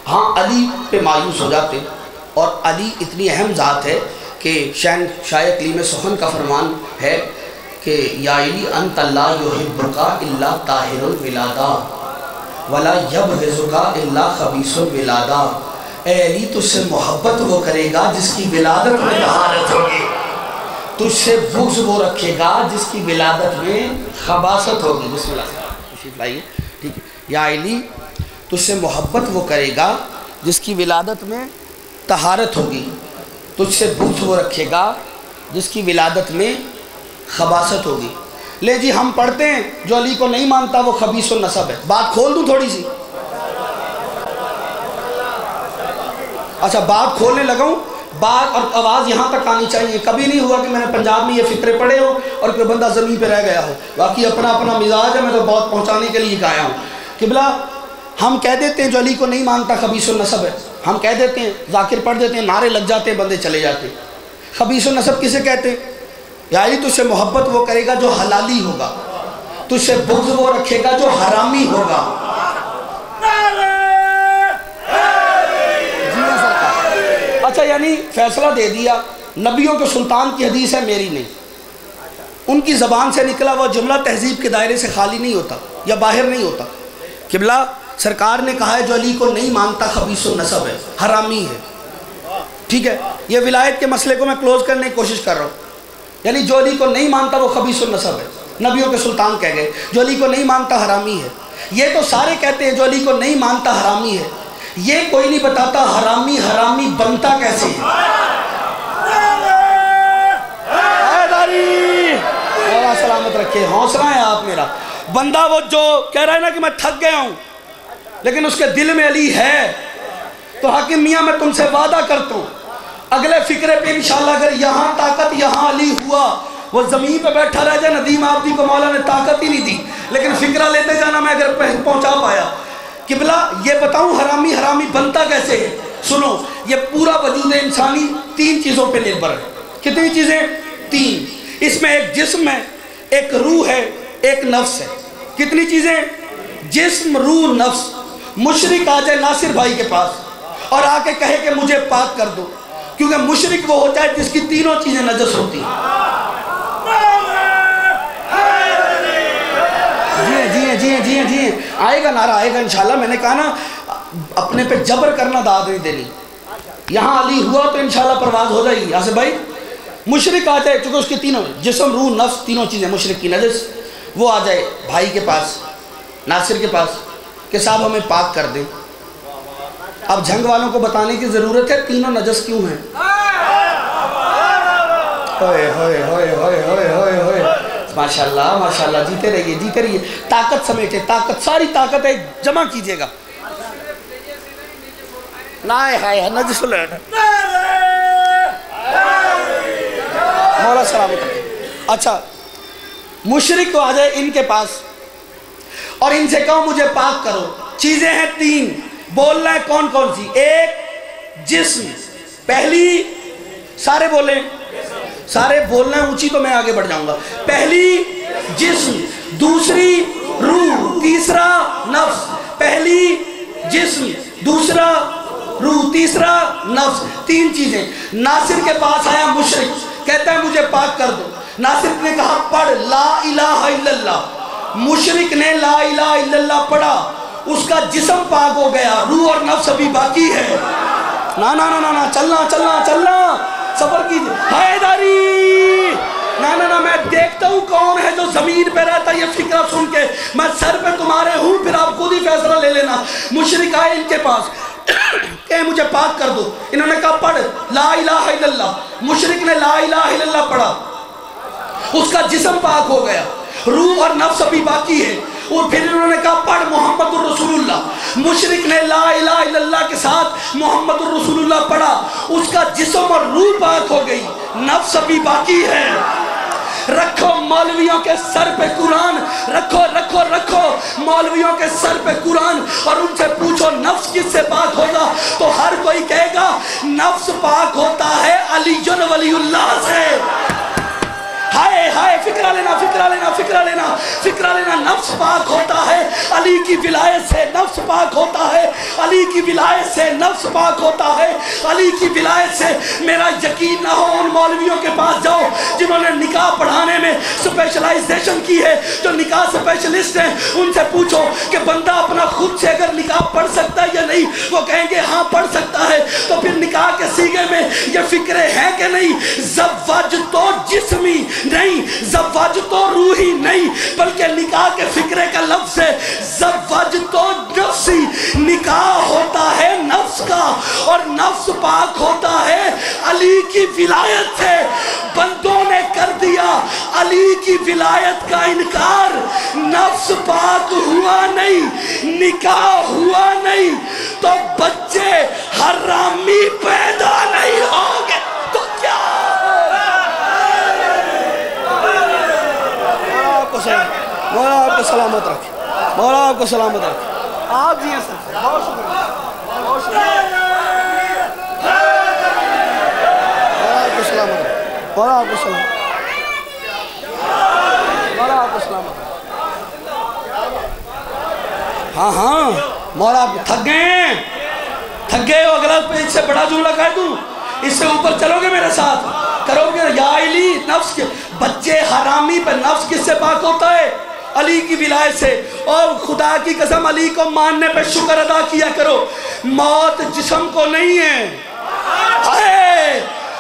ہاں علی پہ مایوس ہو جاتے، اور علی اتنی اہم ذات ہے کہ شاہ کلیم سخن کا فرمان ہے کہ یا علی انت لا یحبک الا طاہر الولادا ولا یبغضک الا خبیث الولادا۔ اے علی تجھ سے محبت وہ کرے گا جس کی ولادت میں طہارت ہوگی، تجھ سے بغض وہ رکھے گا جس کی ولادت میں خباثت ہوگی۔ بسم اللہ تشریف لائیے، ٹھیک ہے۔ یا علی تجھ سے محبت وہ کرے گا جس کی ولادت میں طہارت ہوگی، تجھ سے بغض وہ رکھے گا جس کی ولادت میں خباثت ہوگی۔ لے جی ہم پڑھتے ہیں جو علی کو نہیں مانتا وہ خبیث النسب ہے۔ بات کھول دوں تھوڑی سی؟ اچھا بات کھولنے لگا ہوں، بات اور آواز یہاں تک آنی چاہیے۔ کبھی نہیں ہوا کہ میں نے پنجاب میں یہ فکرے پڑھے ہوں اور کوئی بندہ زمین پہ رہ گیا ہو، باقی اپنا اپنا مزاج ہے، میں تو بہت پہنچانے کے لیے آیا ہوں۔ قبلہ ہم کہہ دیتے ہیں جو علی کو نہیں مانتا خبیث النسب ہے، ہم کہہ دیتے ہیں، ذاکر پڑھ دیتے ہیں، نعرے لگ جاتے ہیں، بندے چلے جاتے ہیں۔ خبیث النسب کسے کہتے ہیں؟ یا علی تجھ سے محبت وہ کرے گا جو حلالی ہوگا، تجھ سے بغض وہ رکھے گا جو حرامی ہوگا۔ اچھا یعنی فیصلہ دے دیا، نبیوں کے سلطان کی حدیث ہے، میری نہیں، ان کی زبان سے نکلا وہ جملہ تہذیب کے دائرے سے خالی نہیں ہوتا یا باہر نہیں ہوتا۔ قبلہ سرکار نے کہا ہے جو علی کو نہیں مانتا خبیث النسب ہے، حرامی ہے، ٹھیک ہے۔ یہ ولایت کے مسئلے کو میں کلوز کرنے کی کوشش کر رہا ہوں، یعنی جو علی کو نہیں مانتا وہ خبیث النسب ہے، نبیوں کے سلطان کہہ گئے، جو علی کو نہیں مانتا حرامی ہے۔ یہ تو سارے کہتے ہیں جو علی کو نہیں مانتا حرامی ہے، یہ کوئی نہیں بتاتا حرامی حرامی بنتا کیسے ہے۔ اللہ سلامت رکھے، حوصلہ ہے آپ میرا۔ بندہ وہ جو کہہ رہا ہے نا کہ میں تھک گیا ہوں لیکن اس کے دل میں علی ہے، تو حاکم میاں میں تم سے وعدہ کرتا ہوں اگلے فکرے پہ انشاءاللہ اگر یہاں طاقت یہاں علی ہوا، وہ زمین پہ بیٹھا رہ جائے، ندیم آبدی کو مولا نے طاقت ہی نہیں دی، لیکن فکرہ لیتے جانا میں اگر پہنچا پایا۔ قبلہ یہ بتاؤں حرامی حرامی بنتا کیسے ہے؟ سنو، یہ پورا وجود انسانی تین چیزوں پہ نربھر ہے۔ کتنی چیزیں؟ تین۔ اس میں ایک جسم ہے، ایک روح ہے، ایک نفس ہے۔ کتنی چیزیں؟ جسم، روح، نفس۔ مشرک آ جائے ناصر بھائی کے پاس اور آ کے کہے کہ مجھے پاک کر دو، کیونکہ مشرک وہ ہوتا ہے جس کی تینوں چیزیں نجس ہوتی ہیں۔ جی آئے گا نعرہ، آئے گا انشاءاللہ۔ میں نے کہا نا اپنے پہ جبر کرنا داد نہیں دینی، یہاں علی ہوا تو انشاءاللہ پرواز ہو جائے گی۔ آصف بھائی مشرک آ جائے، چونکہ اس کی تینوں جسم، روح، نفس، تینوں چیزیں مشرک کی نجس، وہ آ جائے بھائی کے پاس، ناصر کے پاس کہ صاحب ہمیں پاک کر دیں۔ اب جھنگ والوں کو بتانے کی ضرورت ہے تینوں نجس کیوں ہیں۔ ماشاءاللہ ماشاءاللہ، جیتے رہیے جیتے رہیے، طاقت سمیٹے، طاقت ساری طاقت ہے جمع کیجئے گا. نائے ہائے نجس العین مولا سلامت رکھے. اچھا مشرک تو آ جائے ان کے پاس اور ان سے کہو مجھے پاک کرو. چیزیں ہیں 3، بولنا ہے کون کون سی؟ ایک جسم، پہلی سارے بولیں، سارے بولنا ہے اونچی تو میں آگے بڑھ جاؤں گا. پہلی جسم، دوسری روح، تیسرا نفس. پہلی جسم، دوسرا روح، تیسرا نفس، 3 چیزیں. ناصر کے پاس آیا مشرک، کہتا ہے مجھے پاک کر دو. ناصر نے کہا پڑھ لا الہ الا اللہ. مشرک نے لا الہ الا اللہ پڑھا، اس کا جسم پاک ہو گیا، روح اور نفس ابھی باقی ہے. نا نا نا نا، چلنا چلنا چلنا، صبر کیجئے. حیدری نا نا نا، میں دیکھتا ہوں کون ہے جو زمین پہ رہتا ہے یہ فکرہ سن کے. میں سر پہ تمہارے ہوں، پھر آپ خود ہی فیصلہ لے لینا. مشرک آئے ان کے پاس کہ مجھے پاک کر دو. انہوں نے کہا پڑھ لا الہ الا اللہ. مشرک نے لا الہ الا اللہ پڑھا، اس کا جسم پاک ہو گیا، روح اور نفس ابھی باقی ہے. اور پھر انہوں نے کہا پڑھ محمد الرسول اللہ. مشرک نے لا الہ الا اللہ کے ساتھ محمد الرسول اللہ پڑھا، اس کا جسم اور روح پاک ہو گئی، نفس ابھی باقی ہے. رکھو مولویوں کے سر پہ قرآن، رکھو رکھو رکھو مولویوں کے سر پہ قرآن، اور ان سے پوچھو نفس کس سے پاک ہوگا، تو ہر کوئی کہے گا نفس پاک ہوتا ہے علی ولی اللہ سے. ہائے ہائے، فکرہ لینا فکرہ لینا فکرہ لینا فکرہ لینا. نفس پاک ہوتا ہے علی کی ولایت سے، نفس پاک ہوتا ہے علی کی ولایت سے، نفس پاک ہوتا ہے علی کی ولایت سے. میرا یقین نہ ہو ان مولویوں کے پاس جاؤ جنہوں نے نکاح پڑھانے میں سپیشلائزیشن کی ہے، جو نکاح سپیشلسٹ ہیں، ان سے پوچھو کہ بندہ اپنا خود سے اگر نکاح پڑھ سکتا ہے یا نہیں. وہ کہیں گے ہاں پڑھ سکتا ہے. تو پھر نکاح کے سیغے میں یہ فکرے ہیں کہ نہیں؟ زواج تو جسمی نہیں، زواج تو روحی نہیں، بلکہ نکاح کے فکرے کا لفظ ہے زواج تو نفسی. نکاح ہوتا ہے نفس کا، اور نفس پاک ہوتا ہے علی کی ولایت سے. بندوں نے کر دیا علی کی ولایت کا انکار، نفس پاک ہوا نہیں، نکاح ہوا نہیں، تو بچے حرامی پیدا نہیں ہوں گے. تو کیا مولا آپ کو سلامت رکھے، مولا آپ کو سلامت رکھے. آپ جی ہیں سر، بہت شکریہ بہت شکریہ. مولا آپ کو سلامت رکھے، مولا آپ کو سلامت رکھے، مولا آپ کو سلامت رکھے. ہاں ہاں مولا آپ تھک گئے ہو. اگر آپ اس سے بڑا جملہ کہہ دوں، اس سے اوپر چلو گے میرے ساتھ، کرو گے یا علی نفس کے بچے حرامی پہ. نفس کس سے پاک ہوتا ہے؟ علی کی ولایت سے. اور خدا کی قسم علی کو ماننے پہ شکر ادا کیا کرو. موت جسم کو نہیں ہے،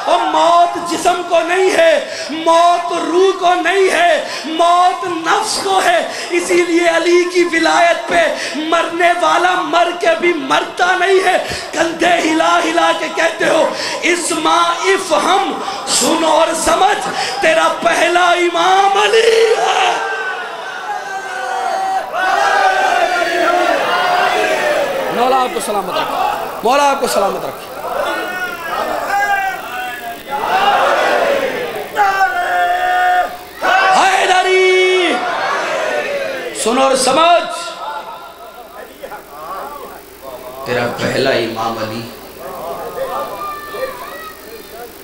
اور موت جسم کو نہیں ہے، موت روح کو نہیں ہے، موت نفس کو ہے. اسی لیے علی کی ولایت پہ مرنے والا مر کے بھی مرتا نہیں ہے. کندھے ہلا ہلا کے کہتے ہو اسمع افہم، سن اور سمجھ، تیرا پہلا امام علی ہے. مولا آپ کو سلامت رکھے، مولا آپ کو سلامت رکھے. حیدری سن اور سمجھ، تیرا پہلا امام علی.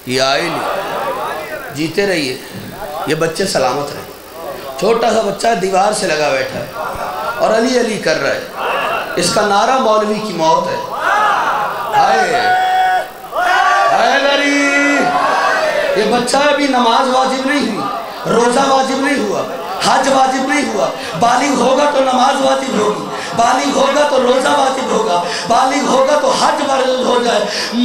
یہ آئے نہیں، جیتے رہیے، یہ بچے سلامت رہے. چھوٹا سا بچہ دیوار سے لگا بیٹھا ہے اور علی علی کر رہا ہے. اس کا نعرہ مولوی کی موت ہے. حیدری، یہ بچہ ابھی نماز واجب نہیں ہوئی، روزہ واجب نہیں ہوا، حج واجب نہیں ہوا. بالغ ہوگا تو نماز واجب ہوگی، بالغ ہوگا تو روزہ واجب ہوگا، بالغ ہوگا تو حج واجب ہو جائے.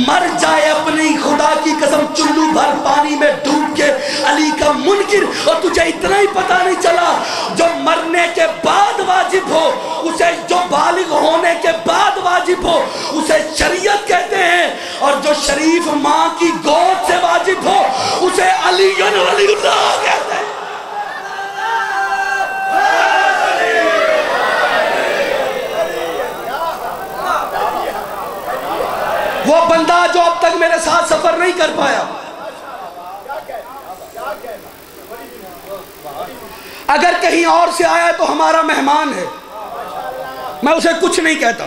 مر جائے اپنی خدا کی قسم چلو بھر پانی میں ڈوب کے علی کا منکر، اور تجھے اتنا ہی پتہ نہیں چلا جو مرنے کے بعد واجب ہو اسے، جو بالغ ہونے کے بعد واجب ہو اسے شریعت کہتے ہیں، اور جو شریف ماں کی گود سے واجب ہو اسے علی ولی اللہ کہتے ہیں. جو اب تک میرے ساتھ سفر نہیں کر پایا، اگر کہیں اور سے آیا تو ہمارا مہمان ہے، میں اسے کچھ نہیں کہتا،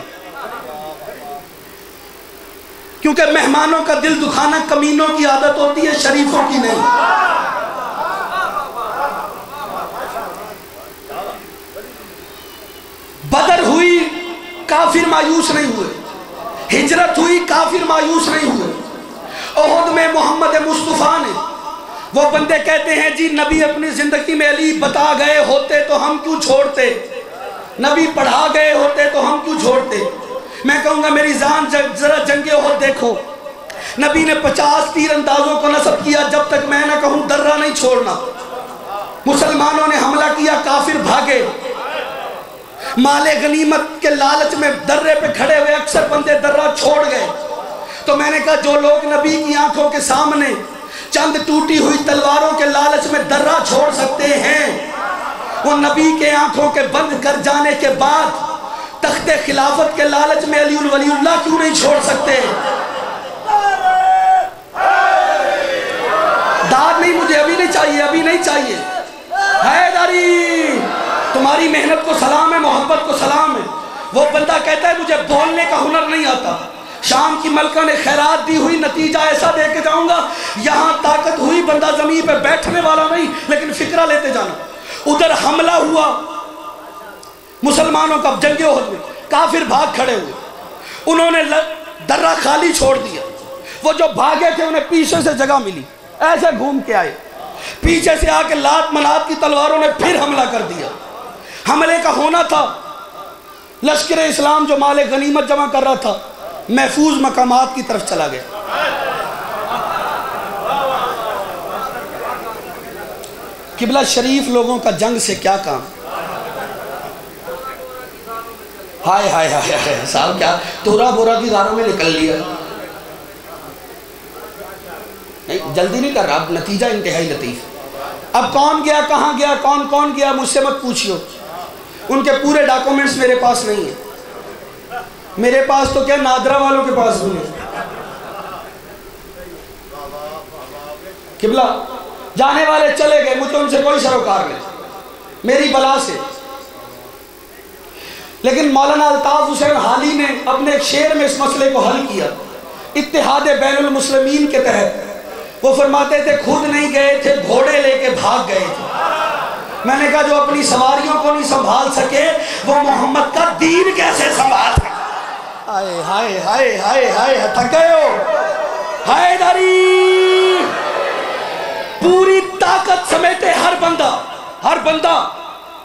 کیونکہ مہمانوں کا دل دکھانا کمینوں کی عادت ہوتی ہے، شریفوں کی نہیں۔ بدر ہوئی، کافر مایوس نہیں ہوئے، ہجرت ہوئی، کافر مایوس نہیں ہوئے۔ احد میں محمد مصطفیٰ نے، وہ بندے کہتے ہیں جی نبی اپنی زندگی میں علی بتا گئے ہوتے تو ہم کیوں چھوڑتے، نبی پڑھا گئے ہوتے تو ہم کیوں چھوڑتے۔ میں کہوں گا میری جان ذرا جنگ احد دیکھو، نبی نے 50 تیر اندازوں کو نصب کیا، جب تک میں نہ کہوں درہ نہیں چھوڑنا۔ مسلمانوں نے حملہ کیا، کافر بھاگے، مال غنیمت کے لالچ میں درے پہ کھڑے ہوئے اکثر بندے درہ چھوڑ گئے۔ تو میں نے کہا جو لوگ نبی کی آنکھوں کے سامنے چند ٹوٹی ہوئی تلواروں کے لالچ میں درہ چھوڑ سکتے ہیں، وہ نبی کے آنکھوں کے بند کر جانے کے بعد تخت خلافت کے لالچ میں علی ولی اللہ کیوں نہیں چھوڑ سکتے؟ داد نہیں، مجھے ابھی نہیں چاہیے، ابھی نہیں چاہیے۔ حیدری، تمہاری محنت کو سلام ہے، محبت کو سلام ہے۔ وہ بندہ کہتا ہے مجھے بولنے کا ہنر نہیں آتا، شام کی ملکہ نے خیرات دی ہوئی، نتیجہ ایسا دے کے جاؤں گا، یہاں طاقت ہوئی، بندہ زمین پہ بیٹھنے والا نہیں لیکن فکرہ لیتے جانا۔ ادھر حملہ ہوا مسلمانوں کا جنگ احد میں، کافر بھاگ کھڑے ہوئے، انہوں نے درہ خالی چھوڑ دیا۔ وہ جو بھاگے تھے انہیں پیچھے سے جگہ ملی، ایسے گھوم کے آئے، پیچھے سے آ کے لات منات کی تلواروں نے پھر حملہ کر دیا۔ حملے کا ہونا تھا، لشکر اسلام جو مال غنیمت جمع کر رہا تھا محفوظ مقامات کی طرف چلا گیا۔ قبلہ شریف لوگوں کا جنگ سے کیا کام؟ ہائے ہائے ہائے ہائے صاحب، کیا تورا بورا کی غاروں میں نکل لیا۔ نہیں جلدی نہیں کر رہا، اب نتیجہ انتہائی لطیف۔ اب کون گیا، کہاں گیا، کون گیا مجھ سے مت پوچھیو، ان کے پورے ڈاکومنٹس میرے پاس نہیں ہیں، میرے پاس تو کیا نادرہ والوں کے پاس بھی نہیں۔ قبلہ جانے والے چلے گئے، مجھے ان سے کوئی سروکار نہیں، میری بلا سے۔ لیکن مولانا الطاف حسین حالی نے اپنے ایک شعر میں اس مسئلے کو حل کیا، اتحاد بین المسلمین کے تحت۔ وہ فرماتے تھے خود نہیں گئے تھے، گھوڑے لے کے بھاگ گئے تھے۔ میں نے کہا جو اپنی سواریوں کو نہیں سنبھال سکے وہ محمد کا دین کیسے سنبھال سکے؟ ہائے ہائے ہائے ہائے ہائے، تھک گئے ہو؟ حیدری پوری طاقت سمیٹے ہر بندہ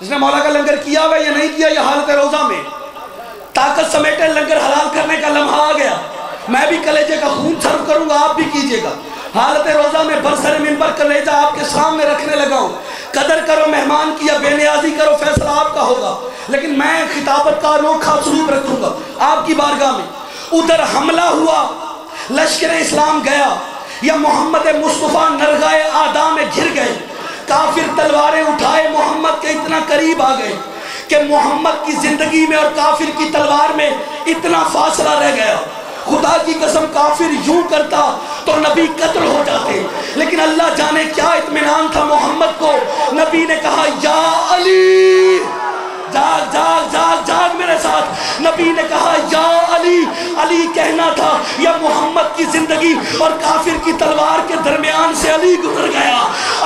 جس نے مولا کا لنگر کیا ہوا یا نہیں کیا، یا حالت روزہ میں طاقت سمیٹے لنگر حلال کرنے کا لمحہ آ گیا۔ میں بھی کلیجے کا خون سرو کروں گا، آپ بھی کیجئے گا۔ حالت روزہ میں برسر منبر کلیجہ آپ کے سامنے رکھنے لگا ہوں۔ قدر کرو مہمان کی یا بے نیازی کرو، فیصلہ آپ کا ہوگا، لیکن میں خطابت کا انوکھا اسلوب رکھوں گا آپ کی بارگاہ میں۔ ادھر حملہ ہوا، لشکر اسلام گیا، یا محمد مصطفیٰ نرگائے آدھا میں گھر گئے، کافر تلواریں اٹھائے محمد کے اتنا قریب آ گئے کہ محمد کی زندگی میں اور کافر کی تلوار میں اتنا فاصلہ رہ گیا۔ خدا کی قسم کافر یوں کرتا تو نبی قتل ہو جاتے، لیکن اللہ جانے کیا اطمینان تھا محمد کو۔ نبی نے کہا یا علی، جاگ جاگ جاگ جاگ میرے ساتھ۔ نبی نے کہا یا علی، علی کہنا تھا یا محمد کی زندگی اور کافر کی تلوار کے درمیان سے علی گزر گیا۔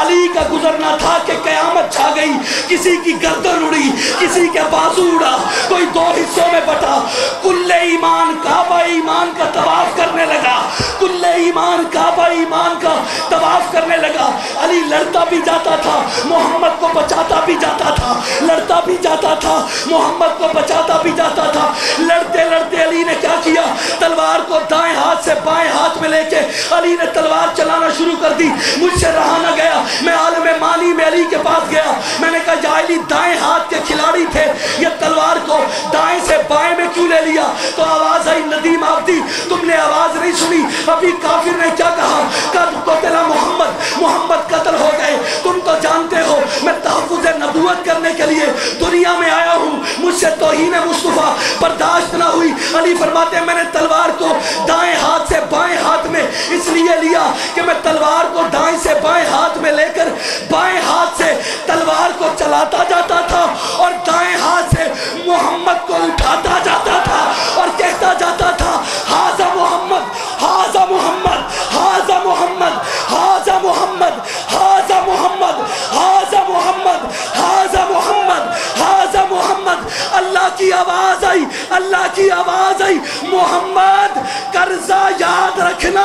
علی کا گزرنا تھا کہ قیامت چھا گئی، کسی کی گردن اڑی، کسی کے بازو اڑا، کوئی دو حصوں میں بٹا۔ کل ایمان کعبہ ایمان کا طواف کرنے لگا، کل ایمان کعبہ ایمان کا طواف کرنے لگا۔ علی لڑتا بھی جاتا تھا، محمد کو بچاتا بھی جاتا تھا، لڑتا بھی جاتا تھا، محمد کو بچاتا بھی جاتا تھا۔ لڑتے لڑتے علی نے کیا کیا، تلوار کو دائیں ہاتھ سے بائیں ہاتھ میں لے کے علی نے تلوار چلانا شروع کر دی۔ مجھ سے رہا نہ گیا، میں عالم مانی میں علی کے پاس گیا، میں نے کہا یا علی دائیں ہاتھ کے کھلاڑی تھے، یہ تلوار کو دائیں سے بائیں میں کیوں لے لیا؟ تو آواز آئی ندیم آبدی، تم نے آواز نہیں سنی، ابھی کافر نے کیا کہا، قد قتل محمد قتل ہو گئے۔ تم تو جانتے ہو میں تحفظ نبوت کرنے کے لیے دنیا میں آیا ہوں، مجھ سے توہین مصطفیٰ برداشت نہ ہوئی۔ علی فرماتے ہیں میں نے تلوار کو دائیں ہاتھ سے بائیں ہاتھ میں اس لیے لیا کہ میں تلوار کو دائیں سے بائیں ہاتھ میں لے کر بائیں ہاتھ سے تلوار کو چلاتا جاتا تھا اور دائیں ہاتھ سے محمد کو اٹھاتا جاتا تھا اور کہتا جاتا تھا ہاذا محمد، ہاذا محمد، ہاذا محمد، ہاذا محمد، ہاذا محمد، ہاذا محمد، ہاذا محمد، ہاذا محمد۔ اللہ کی آواز آئی، اللہ کی آواز آئی، محمد قرضہ یاد رکھنا،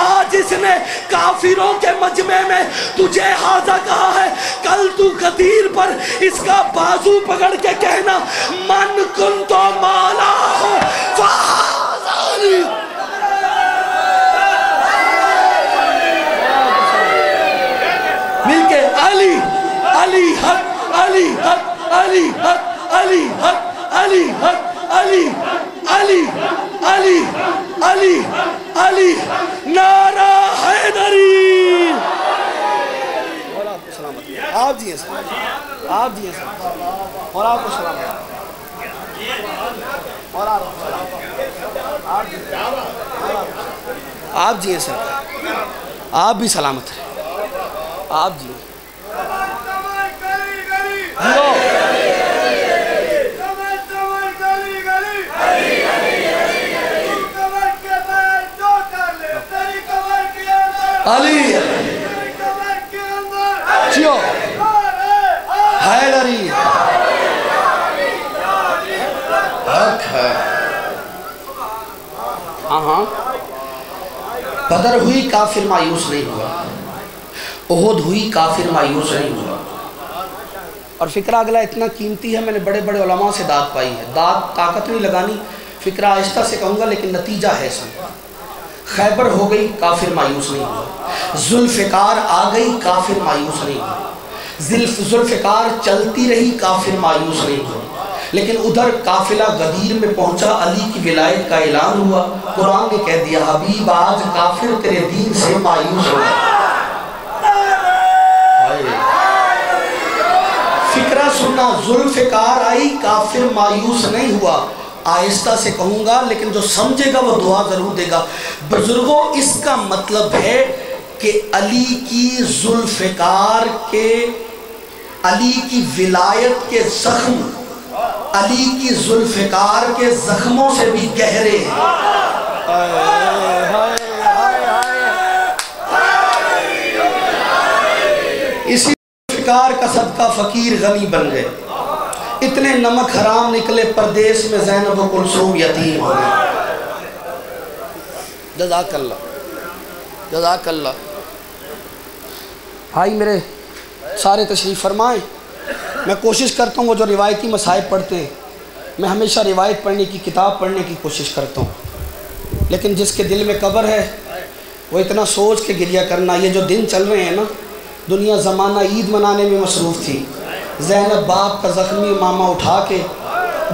آج اس نے کافروں کے مجمع میں تجھے ہاذا کہا ہے، کل تو غدیر پر اس کا بازو پکڑ کے کہنا من کنتو مالا فہذا۔ مل کے علی علی حق، علی حق، علی حق، علی حق، علی حق، علی علی علی علی علی نعرہ حیدری۔ آپ جی ہیں سر، آپ جی ہیں سر، اور آپ کو سلام، اور آپ جی ہیں سر، آپ بھی سلامت ہیں، آپ جی ہیں۔ علی جیو حیدری حق ہے۔ ہاں بدر ہوئی کافر مایوس نہیں ہوا، احد ہوئی کافر مایوس نہیں ہوا۔ اور فکرہ اگلا اتنا قیمتی ہے، میں نے بڑے بڑے علماء سے داد پائی ہے، داد طاقت نہیں لگانی، فکرہ آہستہ سے کہوں گا لیکن نتیجہ ہے سن۔ خیبر ہو گئی کافر مایوس نہیں ہوا، ذوالفقار آ گئی کافر مایوس نہیں ہوا، ذوالفقار چلتی رہی کافر مایوس نہیں ہوا، لیکن ادھر قافلہ غدیر میں پہنچا، علی کی ولایت کا اعلان ہوا، قرآن نے کہہ دیا حبیب آج کافر تیرے دین سے مایوس ہو گئے۔ فکرہ سننا، ذوالفقار آئی کافر مایوس نہیں ہوا، آہستہ سے کہوں گا لیکن جو سمجھے گا وہ دعا ضرور دے گا۔ بزرگوں اس کا مطلب ہے کہ علی کی ذوالفقار کے، علی کی ولایت کے زخم علی کی ذوالفقار کے زخموں سے بھی گہرے ہیں۔ اسی ذوالفقار کا صدقہ فقیر غنی بن گئے، اتنے نمک حرام نکلے پردیس میں زینب و کلثوم یتیم ہو گئے۔ جزاک اللہ، جزاک اللہ۔ بھائی میرے سارے تشریف فرمائیں، میں کوشش کرتا ہوں وہ جو روایتی مصائب پڑھتے ہیں، میں ہمیشہ روایت پڑھنے کی، کتاب پڑھنے کی کوشش کرتا ہوں، لیکن جس کے دل میں قبر ہے وہ اتنا سوچ کے گریہ کرنا۔ یہ جو دن چل رہے ہیں نا، دنیا زمانہ عید منانے میں مصروف تھی، زینب باپ کا زخمی ماما اٹھا کے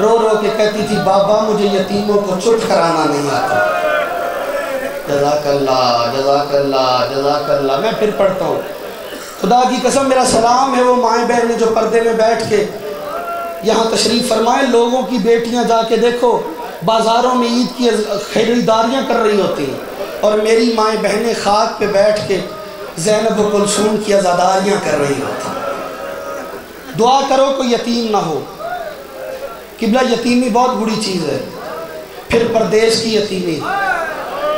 رو رو کے کہتی تھی بابا مجھے یتیموں کو چپ کرانا نہیں آتا۔ جزاک اللہ، جزاک اللہ، جزاک اللہ۔ میں پھر پڑھتا ہوں، خدا کی قسم میرا سلام ہے وہ مائیں بہنیں جو پردے میں بیٹھ کے یہاں تشریف فرمائیں۔ لوگوں کی بیٹیاں جا کے دیکھو بازاروں میں عید کی خریداریاں کر رہی ہوتی ہیں، اور میری مائیں بہنیں خاک پہ بیٹھ کے زینب و کلثوم کی عزاداریاں کر رہی ہوتی ہیں۔ دعا کرو کوئی یتیم نہ ہو، قبلہ یتیمی بہت بری چیز ہے، پھر پردیس کی یتیمی،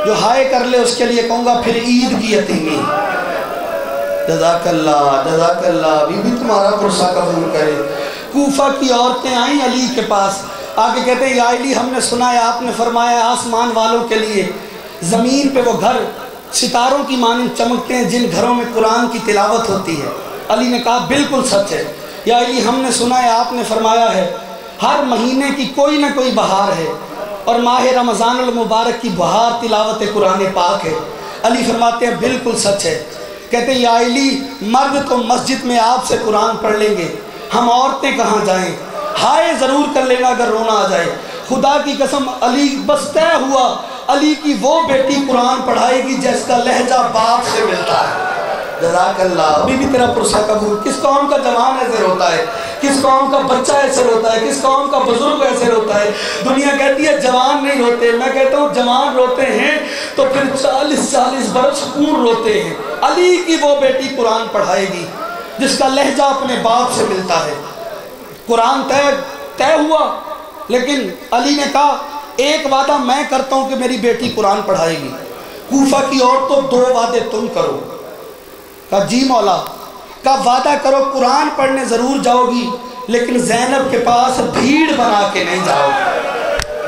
جو ہائے کر لے اس کے لیے کہوں گا پھر عید کی یتیمی۔ جزاک اللہ، جزاک اللہ، بی بی تمہارا پرسہ قبول کرے۔ کوفہ کی عورتیں آئیں علی کے پاس، آگے کہتے ہیں یا علی ہم نے سنا ہے آپ نے فرمایا آسمان والوں کے لیے زمین پہ وہ گھر ستاروں کی مانند چمکتے ہیں جن گھروں میں قرآن کی تلاوت ہوتی ہے۔ علی نے کہا بالکل سچ ہے یا علی ہم نے سنا ہے آپ نے فرمایا ہے ہر مہینے کی کوئی نہ کوئی بہار ہے، اور ماہ رمضان المبارک کی بہار تلاوت قرآن پاک ہے۔ علی فرماتے ہیں بالکل سچ ہے۔ کہتے ہیں یا علی مرد تو مسجد میں آپ سے قرآن پڑھ لیں گے، ہم عورتیں کہاں جائیں؟ ہائے ضرور کر لینا اگر رونا آ جائے۔ خدا کی قسم علی بس طے ہوا علی کی وہ بیٹی قرآن پڑھائے گی جس کا لہجہ باپ سے ملتا ہے۔ جزاک اللہ. ابھی بھی تیرا پرسہ قبول. کس قوم کا جوان ایسے روتا ہے, کس قوم کا بچہ ایسے روتا ہے, کس قوم کا بزرگ ایسے روتا ہے. دنیا کہتی ہے جوان نہیں روتے, میں کہتا ہوں جوان روتے ہیں تو پھر 40 برس کون روتے ہیں. علی کی وہ بیٹی قرآن پڑھائے گی جس کا لہجہ اپنے باپ سے ملتا ہے. قرآن طے ہوا, لیکن علی نے کہا ایک وعدہ میں کرتا ہوں کہ میری بیٹی قرآن پڑھائے گی. کوفہ کی عورتوں 2 وعدے تم کرو. کہا جی مولا. کہا وعدہ کرو قرآن پڑھنے ضرور جاؤ گی لیکن زینب کے پاس بھیڑ بنا کے نہیں جاؤ.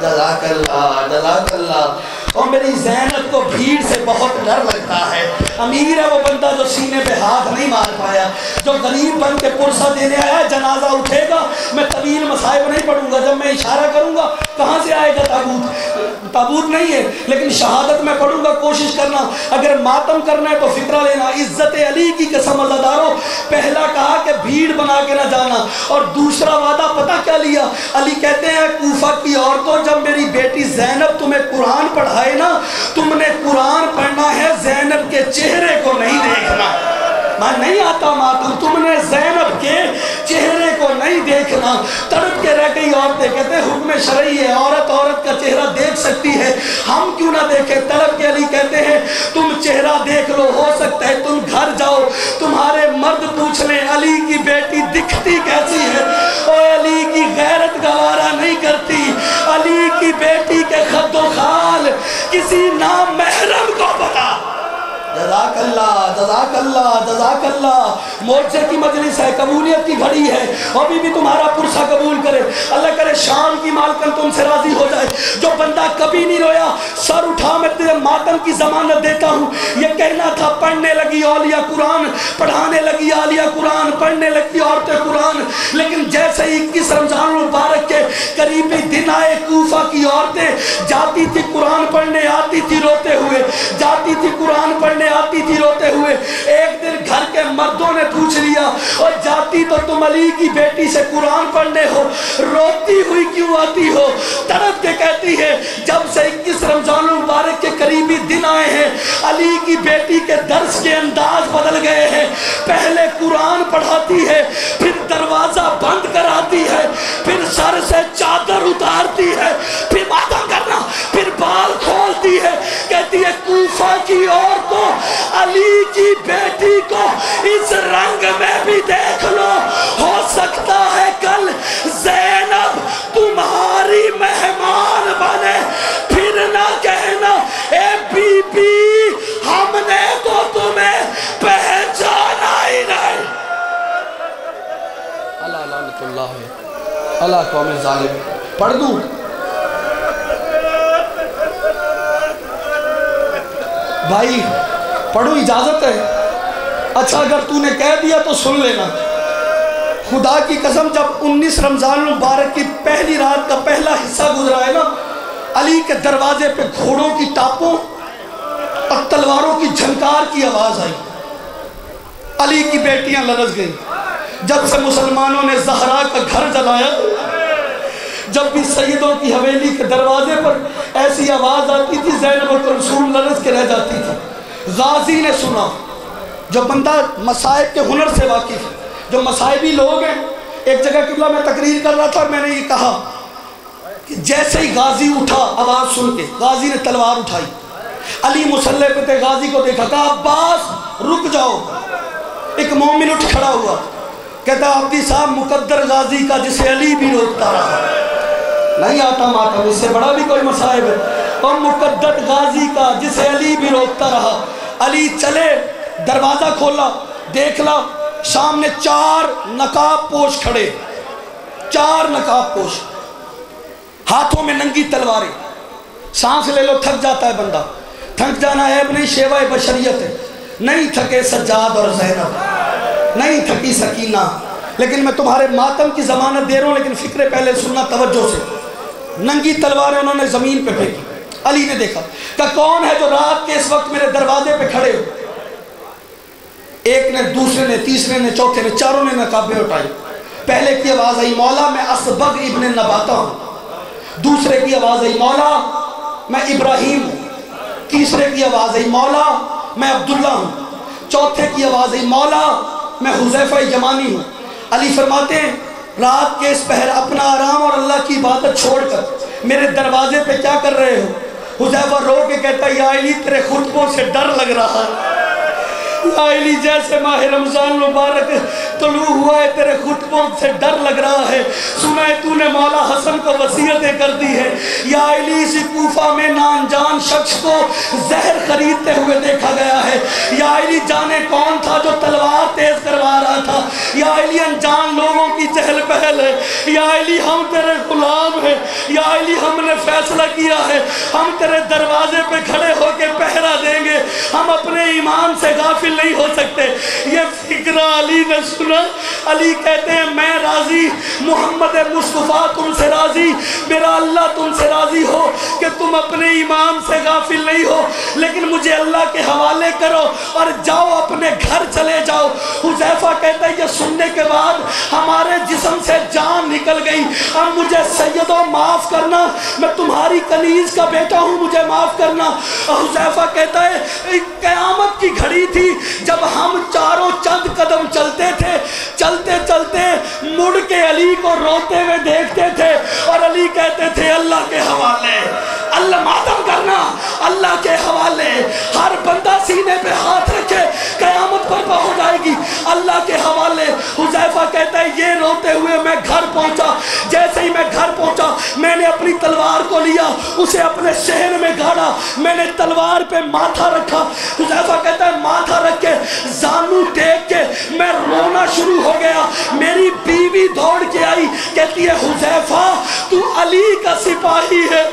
جزاک اللہ, جزاک اللہ. اور میری زینب کو بھیڑ سے بہت ڈر لگتا ہے. امیر ہے وہ بندہ جو سینے پہ ہاتھ نہیں مار پایا, جو غریب بن کے پرسہ دینے آیا. جنازہ اٹھے گا, میں طویل مصائب نہیں پڑھوں گا, جب میں اشارہ کروں گا کہاں سے آئے گا تابوت. تابوت نہیں ہے لیکن شہادت میں پڑھوں گا. کوشش کرنا, اگر ماتم کرنا ہے تو فکرہ لینا. عزت علی کی قسم عزادارو, پہلا کہا کہ بھیڑ بنا کے نہ جانا, اور دوسرا وعدہ پتہ کیا لیا. علی کہتے ہیں کوفہ کی عورتوں جب میری بیٹی زینب تمہیں قرآن پڑھائے نا, تم نے قرآن پڑھنا ہے, زینب کے چہرے کو نہیں دیکھنا. میں نہیں آتا ماتم, تم نے زینب کے چہرے کو نہیں دیکھنا. تڑپ کے رہ گئی عورتیں. کہتے ہیں حکم شرعی ہے, عورت کا چہرہ دیکھ سکتی ہے, ہم کیوں نہ دیکھیں. تڑپ کے علی کہتے ہیں تم چہرہ دیکھ لو, ہو سکتا ہے تم گھر جاؤ تمہارے مرد پوچھ لیں علی کی بیٹی دکھتی کیسی ہے. اور علی کی غیرت گوارا نہیں کرتی. علی کی بیٹی کے خد و خال کسی نامحرم کو پتا. جزاک اللہ, جزاک اللہ, جزاک اللہ. مورچے کی مجلس ہے, قبولیت کی گھڑی ہے, اور بھی تمہارا پرسہ قبول کرے. اللہ کرے شام کی مالکن تم سے راضی ہو جائے. جو بندہ کبھی نہیں رویا سر اٹھا, میں تیرے ماتم کی ضمانت دیتا ہوں. یہ کہنا تھا پڑھنے لگی اولیاء قرآن, پڑھانے لگی عالیہ قرآن, پڑھنے لگی عورتیں قرآن. لیکن جیسے 21 رمضان المبارک کے قریبی دن آئے, کوفہ کی عورتیں جاتی تھی قرآن پڑھنے, آتی تھی روتے ہوئے, جاتی تھی قرآن پڑھنے, آتی تھی روتے ہوئے. ایک دن گھر کے مردوں نے پوچھ لیا, اور جاتی تو تم علی کی بیٹی سے قرآن پڑھنے ہو, روتی ہوئی کیوں آتی ہو. تڑپ کے کہتی ہے جب سے 21 رمضان المبارک کے قریبی دن آئے ہیں, علی کی بیٹی کے درس کے انداز بدل گئے ہیں. پہلے قرآن پڑھاتی ہے, پھر دروازہ بند کراتی ہے, پھر سر سے چادر اتارتی ہے, پھر ماتم کرنا, پھر بال کھولتی ہے. کہتی ہے کوفہ کی عورتوں علی کی بیٹی کو اس رنگ میں بھی دیکھ لو, ہو سکتا ہے کل زینب تمہاری مہمان بنے. پھر نہ کہنا اے بی بی ہم نے تو تمہیں پہچانا ہی نہیں. اللہ لعنت اللہ ہے, اللہ قوم ظالم. پڑھ دوں بھائی, پڑھو, اجازت ہے. اچھا اگر تو نے کہہ دیا تو سن لینا. خدا کی قسم جب 19 رمضان المبارک کی پہلی رات کا پہلا حصہ گزرا ہے نا, علی کے دروازے پہ گھوڑوں کی ٹاپوں اور تلواروں کی جھنکار کی آواز آئی. علی کی بیٹیاں لرز گئیں. جب سے مسلمانوں نے زہرا کا گھر جلایا, جب بھی سیدوں کی حویلی کے دروازے پر ایسی آواز آتی تھی زینب و کلثوم لرز کے رہ جاتی تھی. غازی نے سنا, جو بندہ مصائب کے ہنر سے واقف ہے, جو مصائبی لوگ ہیں. ایک جگہ قبلہ میں تقریر کر رہا تھا اور میں نے یہ کہا کہ جیسے ہی غازی اٹھا آواز سن کے, غازی نے تلوار اٹھائی, علی مصلی پہ تھے, غازی کو دیکھا, کہا عباس رک جاؤ. ایک مومن اٹھ کھڑا ہوا, کہتا عبدی صاحب مقدر غازی کا جسے علی بھی روکتا رہا. نہیں آتا ماتم, اس سے بڑا بھی کوئی مصائب ہے. اور مقدر غازی کا جسے علی بھی روکتا رہا. علی چلے, دروازہ کھولا, دیکھلا سامنے 4 نقاب پوش کھڑے, 4 نقاب پوش, ہاتھوں میں ننگی تلواریں. سانس لے لو, تھک جاتا ہے بندہ. تھک جانا عیب نہیں, شیوہ بشریت ہے. نہیں تھکے سجاد اور زینب, نہیں تھکی سکینہ. لیکن میں تمہارے ماتم کی ضمانت دے رہا ہوں, لیکن فکر پہلے سننا توجہ سے. ننگی تلواریں انہوں نے زمین پہ پھینکی. علی نے دیکھا کہ کون ہے جو رات کے اس وقت میرے دروازے پہ کھڑے ہو. ایک نے, دوسرے نے, تیسرے نے, چوتھے نے, چاروں نے نقابیں اٹھائی. پہلے کی آواز آئی مولا میں اسبغ ابن نباتہ ہوں. دوسرے کی آواز آئی مولا میں ابراہیم ہوں. تیسرے کی آواز آئی مولا میں عبداللہ ہوں. چوتھے کی آواز ہے مولا میں حذیفہ یمانی ہوں. علی فرماتے ہیں رات کے اس پہر اپنا آرام اور اللہ کی عبادت چھوڑ کر میرے دروازے پہ کیا کر رہے ہو؟ حذیفہ رو کے کہتا ہے یا علی تیرے خطبوں سے ڈر لگ رہا ہے. یا علی جیسے ماہ رمضان مبارک طلوع ہوا ہے تیرے خطبوں سے ڈر لگ رہا ہے. سنا ہے تو نے مولا حسن کو وصیتیں کر دی ہے. یا علی اسی کوفہ میں نانجان شخص کو زہر خریدتے ہوئے دیکھا گیا ہے. یا علی جانے کون تھا جو تلوار تیز کروا رہا تھا. یا علی انجان لوگوں کی چہل پہل ہے. یا علی ہم تیرے غلام ہیں. یا علی ہم نے فیصلہ کیا ہے ہم تیرے دروازے پہ کھڑے ہو کے پہرا دیں گے. ہم اپنے ایمان سے غافل نہیں ہو سکتے. یہ فکرہ علی نے سنا. علی کہتے ہیں میں راضی محمد مصطفیٰ تم سے راضی میرا اللہ تم سے راضی ہو کہ تم اپنے ایمان سے غافل نہیں ہو لیکن مجھے اللہ کے حوالے کرو اور جاؤ اپنے گھر چلے جاؤ. حذیفہ کہتا ہے یہ سننے کے بعد ہمارے جسم سے جان نکل گئی. اب مجھے سیدو معاف کرنا میں تمہاری کنیز کا بیٹا ہوں مجھے معاف کرنا. حذیفہ کہتا ہے قیامت کی گھڑی تھی جب ہم چاروں چند قدم چلتے تھے چلتے چلتے مڑ کے علی کو روتے ہوئے دیکھتے تھے اور علی کہتے تھے اللہ کے حوالے اللہ ماتم کرنا اللہ کے حوالے. ہر بندہ سینے پہ ہاتھ رکھے قیامت پر پہنچ جائے گی اللہ کے حوالے. حذیفہ کہتا ہے یہ روتے ہوئے میں گھر پہنچا. جیسے ہی میں گھر پہنچا میں نے اپنی تلوار کو لیا اسے اپنے شہر میں گاڑا میں نے تلوار پہ ماتھا رکھا. حذیفہ کہتا ہے ماتھا رکھ کے زانو ٹیک کے میں رونا شروع ہو گیا. میری بیوی دوڑ کے آئی کہتی ہے حذیفہ تو علی کا سپاہی ہے.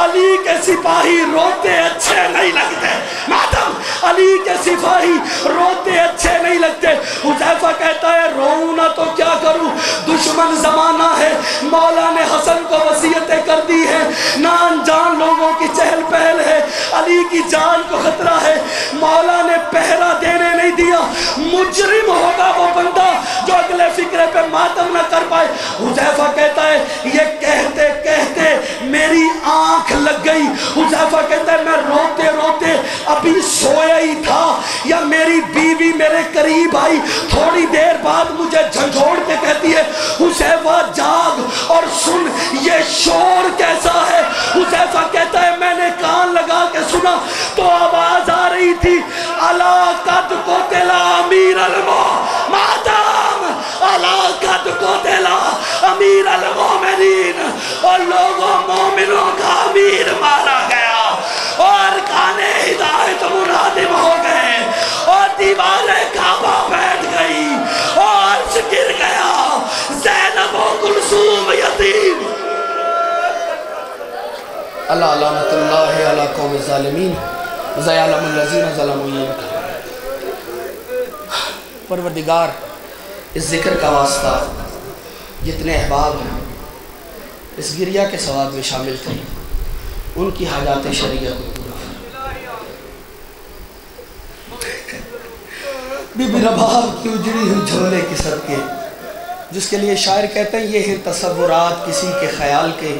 علی کے سپاہی روتے اچھے نہیں لگتے. ماتم علی کے سپاہی روتے اچھے نہیں لگتے. حذیفہ کہتا ہے رونا تو کیا کروں دشمن زمانہ ہے. مولا نے حسن کو وصیتیں کر دی ہے نہ انجان لوگوں کی چہل پہل ہے. علی کی جان کو خطرہ ہے. مولا نے پہرا دینے نہیں دیا. مجرم ہوگا وہ بندہ جو اگلے فکرے پہ ماتم نہ کر پائے. حذیفہ کہتا ہے یہ کہتے کہتے میری آنکھ لگ گئی. حذیفہ کہتا ہے میں روتے روتے ابھی سویا ہی تھا یا میری بیوی میرے قریب آئی. تھوڑی دیر بعد مجھے جھنجھوڑ کے کہتی ہے حذیفہ جاگ اور سن یہ شور کیسا ہے. حذیفہ کہتا ہے میں نے کان لگا کے سنا تو آواز آ رہی تھی الا قد قتل امیر المومنین الا قد قتل امیر المومنین. اور لوگوں مومنوں کا امیر مارا گیا اور کانے ہدایت منادم ہو گئے اور دیواریں کعبہ بیٹھ گئی اور گر گیا زینب و کلثوم یتیم. اللہ لعنت اللہ علی قوم الظالمین زیعلم الذین ظلموا. پروردگار اس ذکر کا واسطہ جتنے احباب ہیں اس گریہ کے ثواب میں شامل کریں ان کی حاجات شریعہ کو پورا فرما. بی بی رباب کی اجڑی ہوئی جھولے کی صدقے جس کے لیے شاعر کہتے ہیں یہ ہیں تصورات کسی کے خیال کے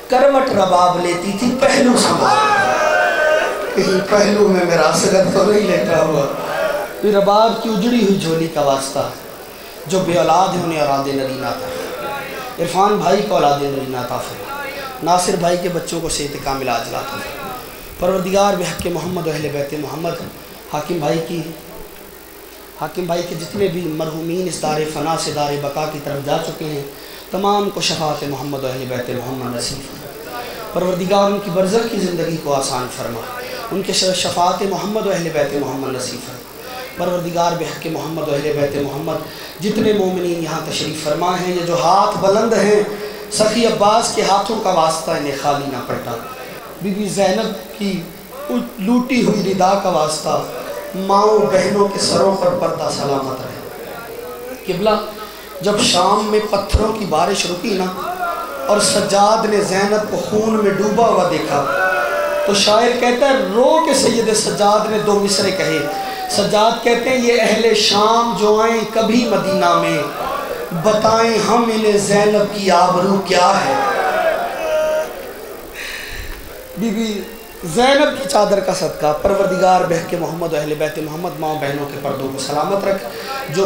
کروٹ رباب لیتی تھی پہلو سنبھال کہیں پہلو میں میرا اصغر تو نہیں لیٹا ہوا. بی رباب کی اجڑی ہوئی جھولی کا واسطہ جو بے اولاد ہے انہیں اولاد نرینہ عطا فرما. عرفان بھائی کو اولاد نرینہ عطا فرما. ناصر بھائی کے بچوں کو صحت کاملہ عاجلہ عطا فرما. پروردگار بحق محمد و اہل بیت محمد حاکم بھائی کے جتنے بھی مرحومین اس دار فنا سے دار بقا کی طرف جا چکے ہیں تمام کو شفاعت محمد و اہل بیت محمد نصیب فرما. پروردگار ان کی برزخ کی زندگی کو آسان فرما. ان کے شفاعت محمد و اہل بیت محمد نصیب فرما. پروردگار بحق محمد و اہل بیت محمد جتنے مومنین یہاں تشریف فرما ہیں یہ جو ہاتھ بلند ہیں سخی عباس کے ہاتھوں کا واسطہ انہیں خالی نہ پلٹا. بی بی زینب کی لوٹی ہوئی ردا کا واسطہ ماؤں بہنوں کے سروں پر پردہ سلامت رہے. قبلہ جب شام میں پتھروں کی بارش رکی نا اور سجاد نے زینب کو خون میں ڈوبا ہوا دیکھا تو شاعر کہتا ہے رو کے سید سجاد نے 2 مصرے کہے. سجاد کہتے ہیں یہ اہل شام جو آئیں کبھی مدینہ میں بتائیں ہم انہیں زینب کی آبرو کیا ہے. بی بی زینب کی چادر کا صدقہ، پروردگار بہک محمد و اہل بیت محمد ماں بہنوں کے پردوں کو سلامت رکھ. جو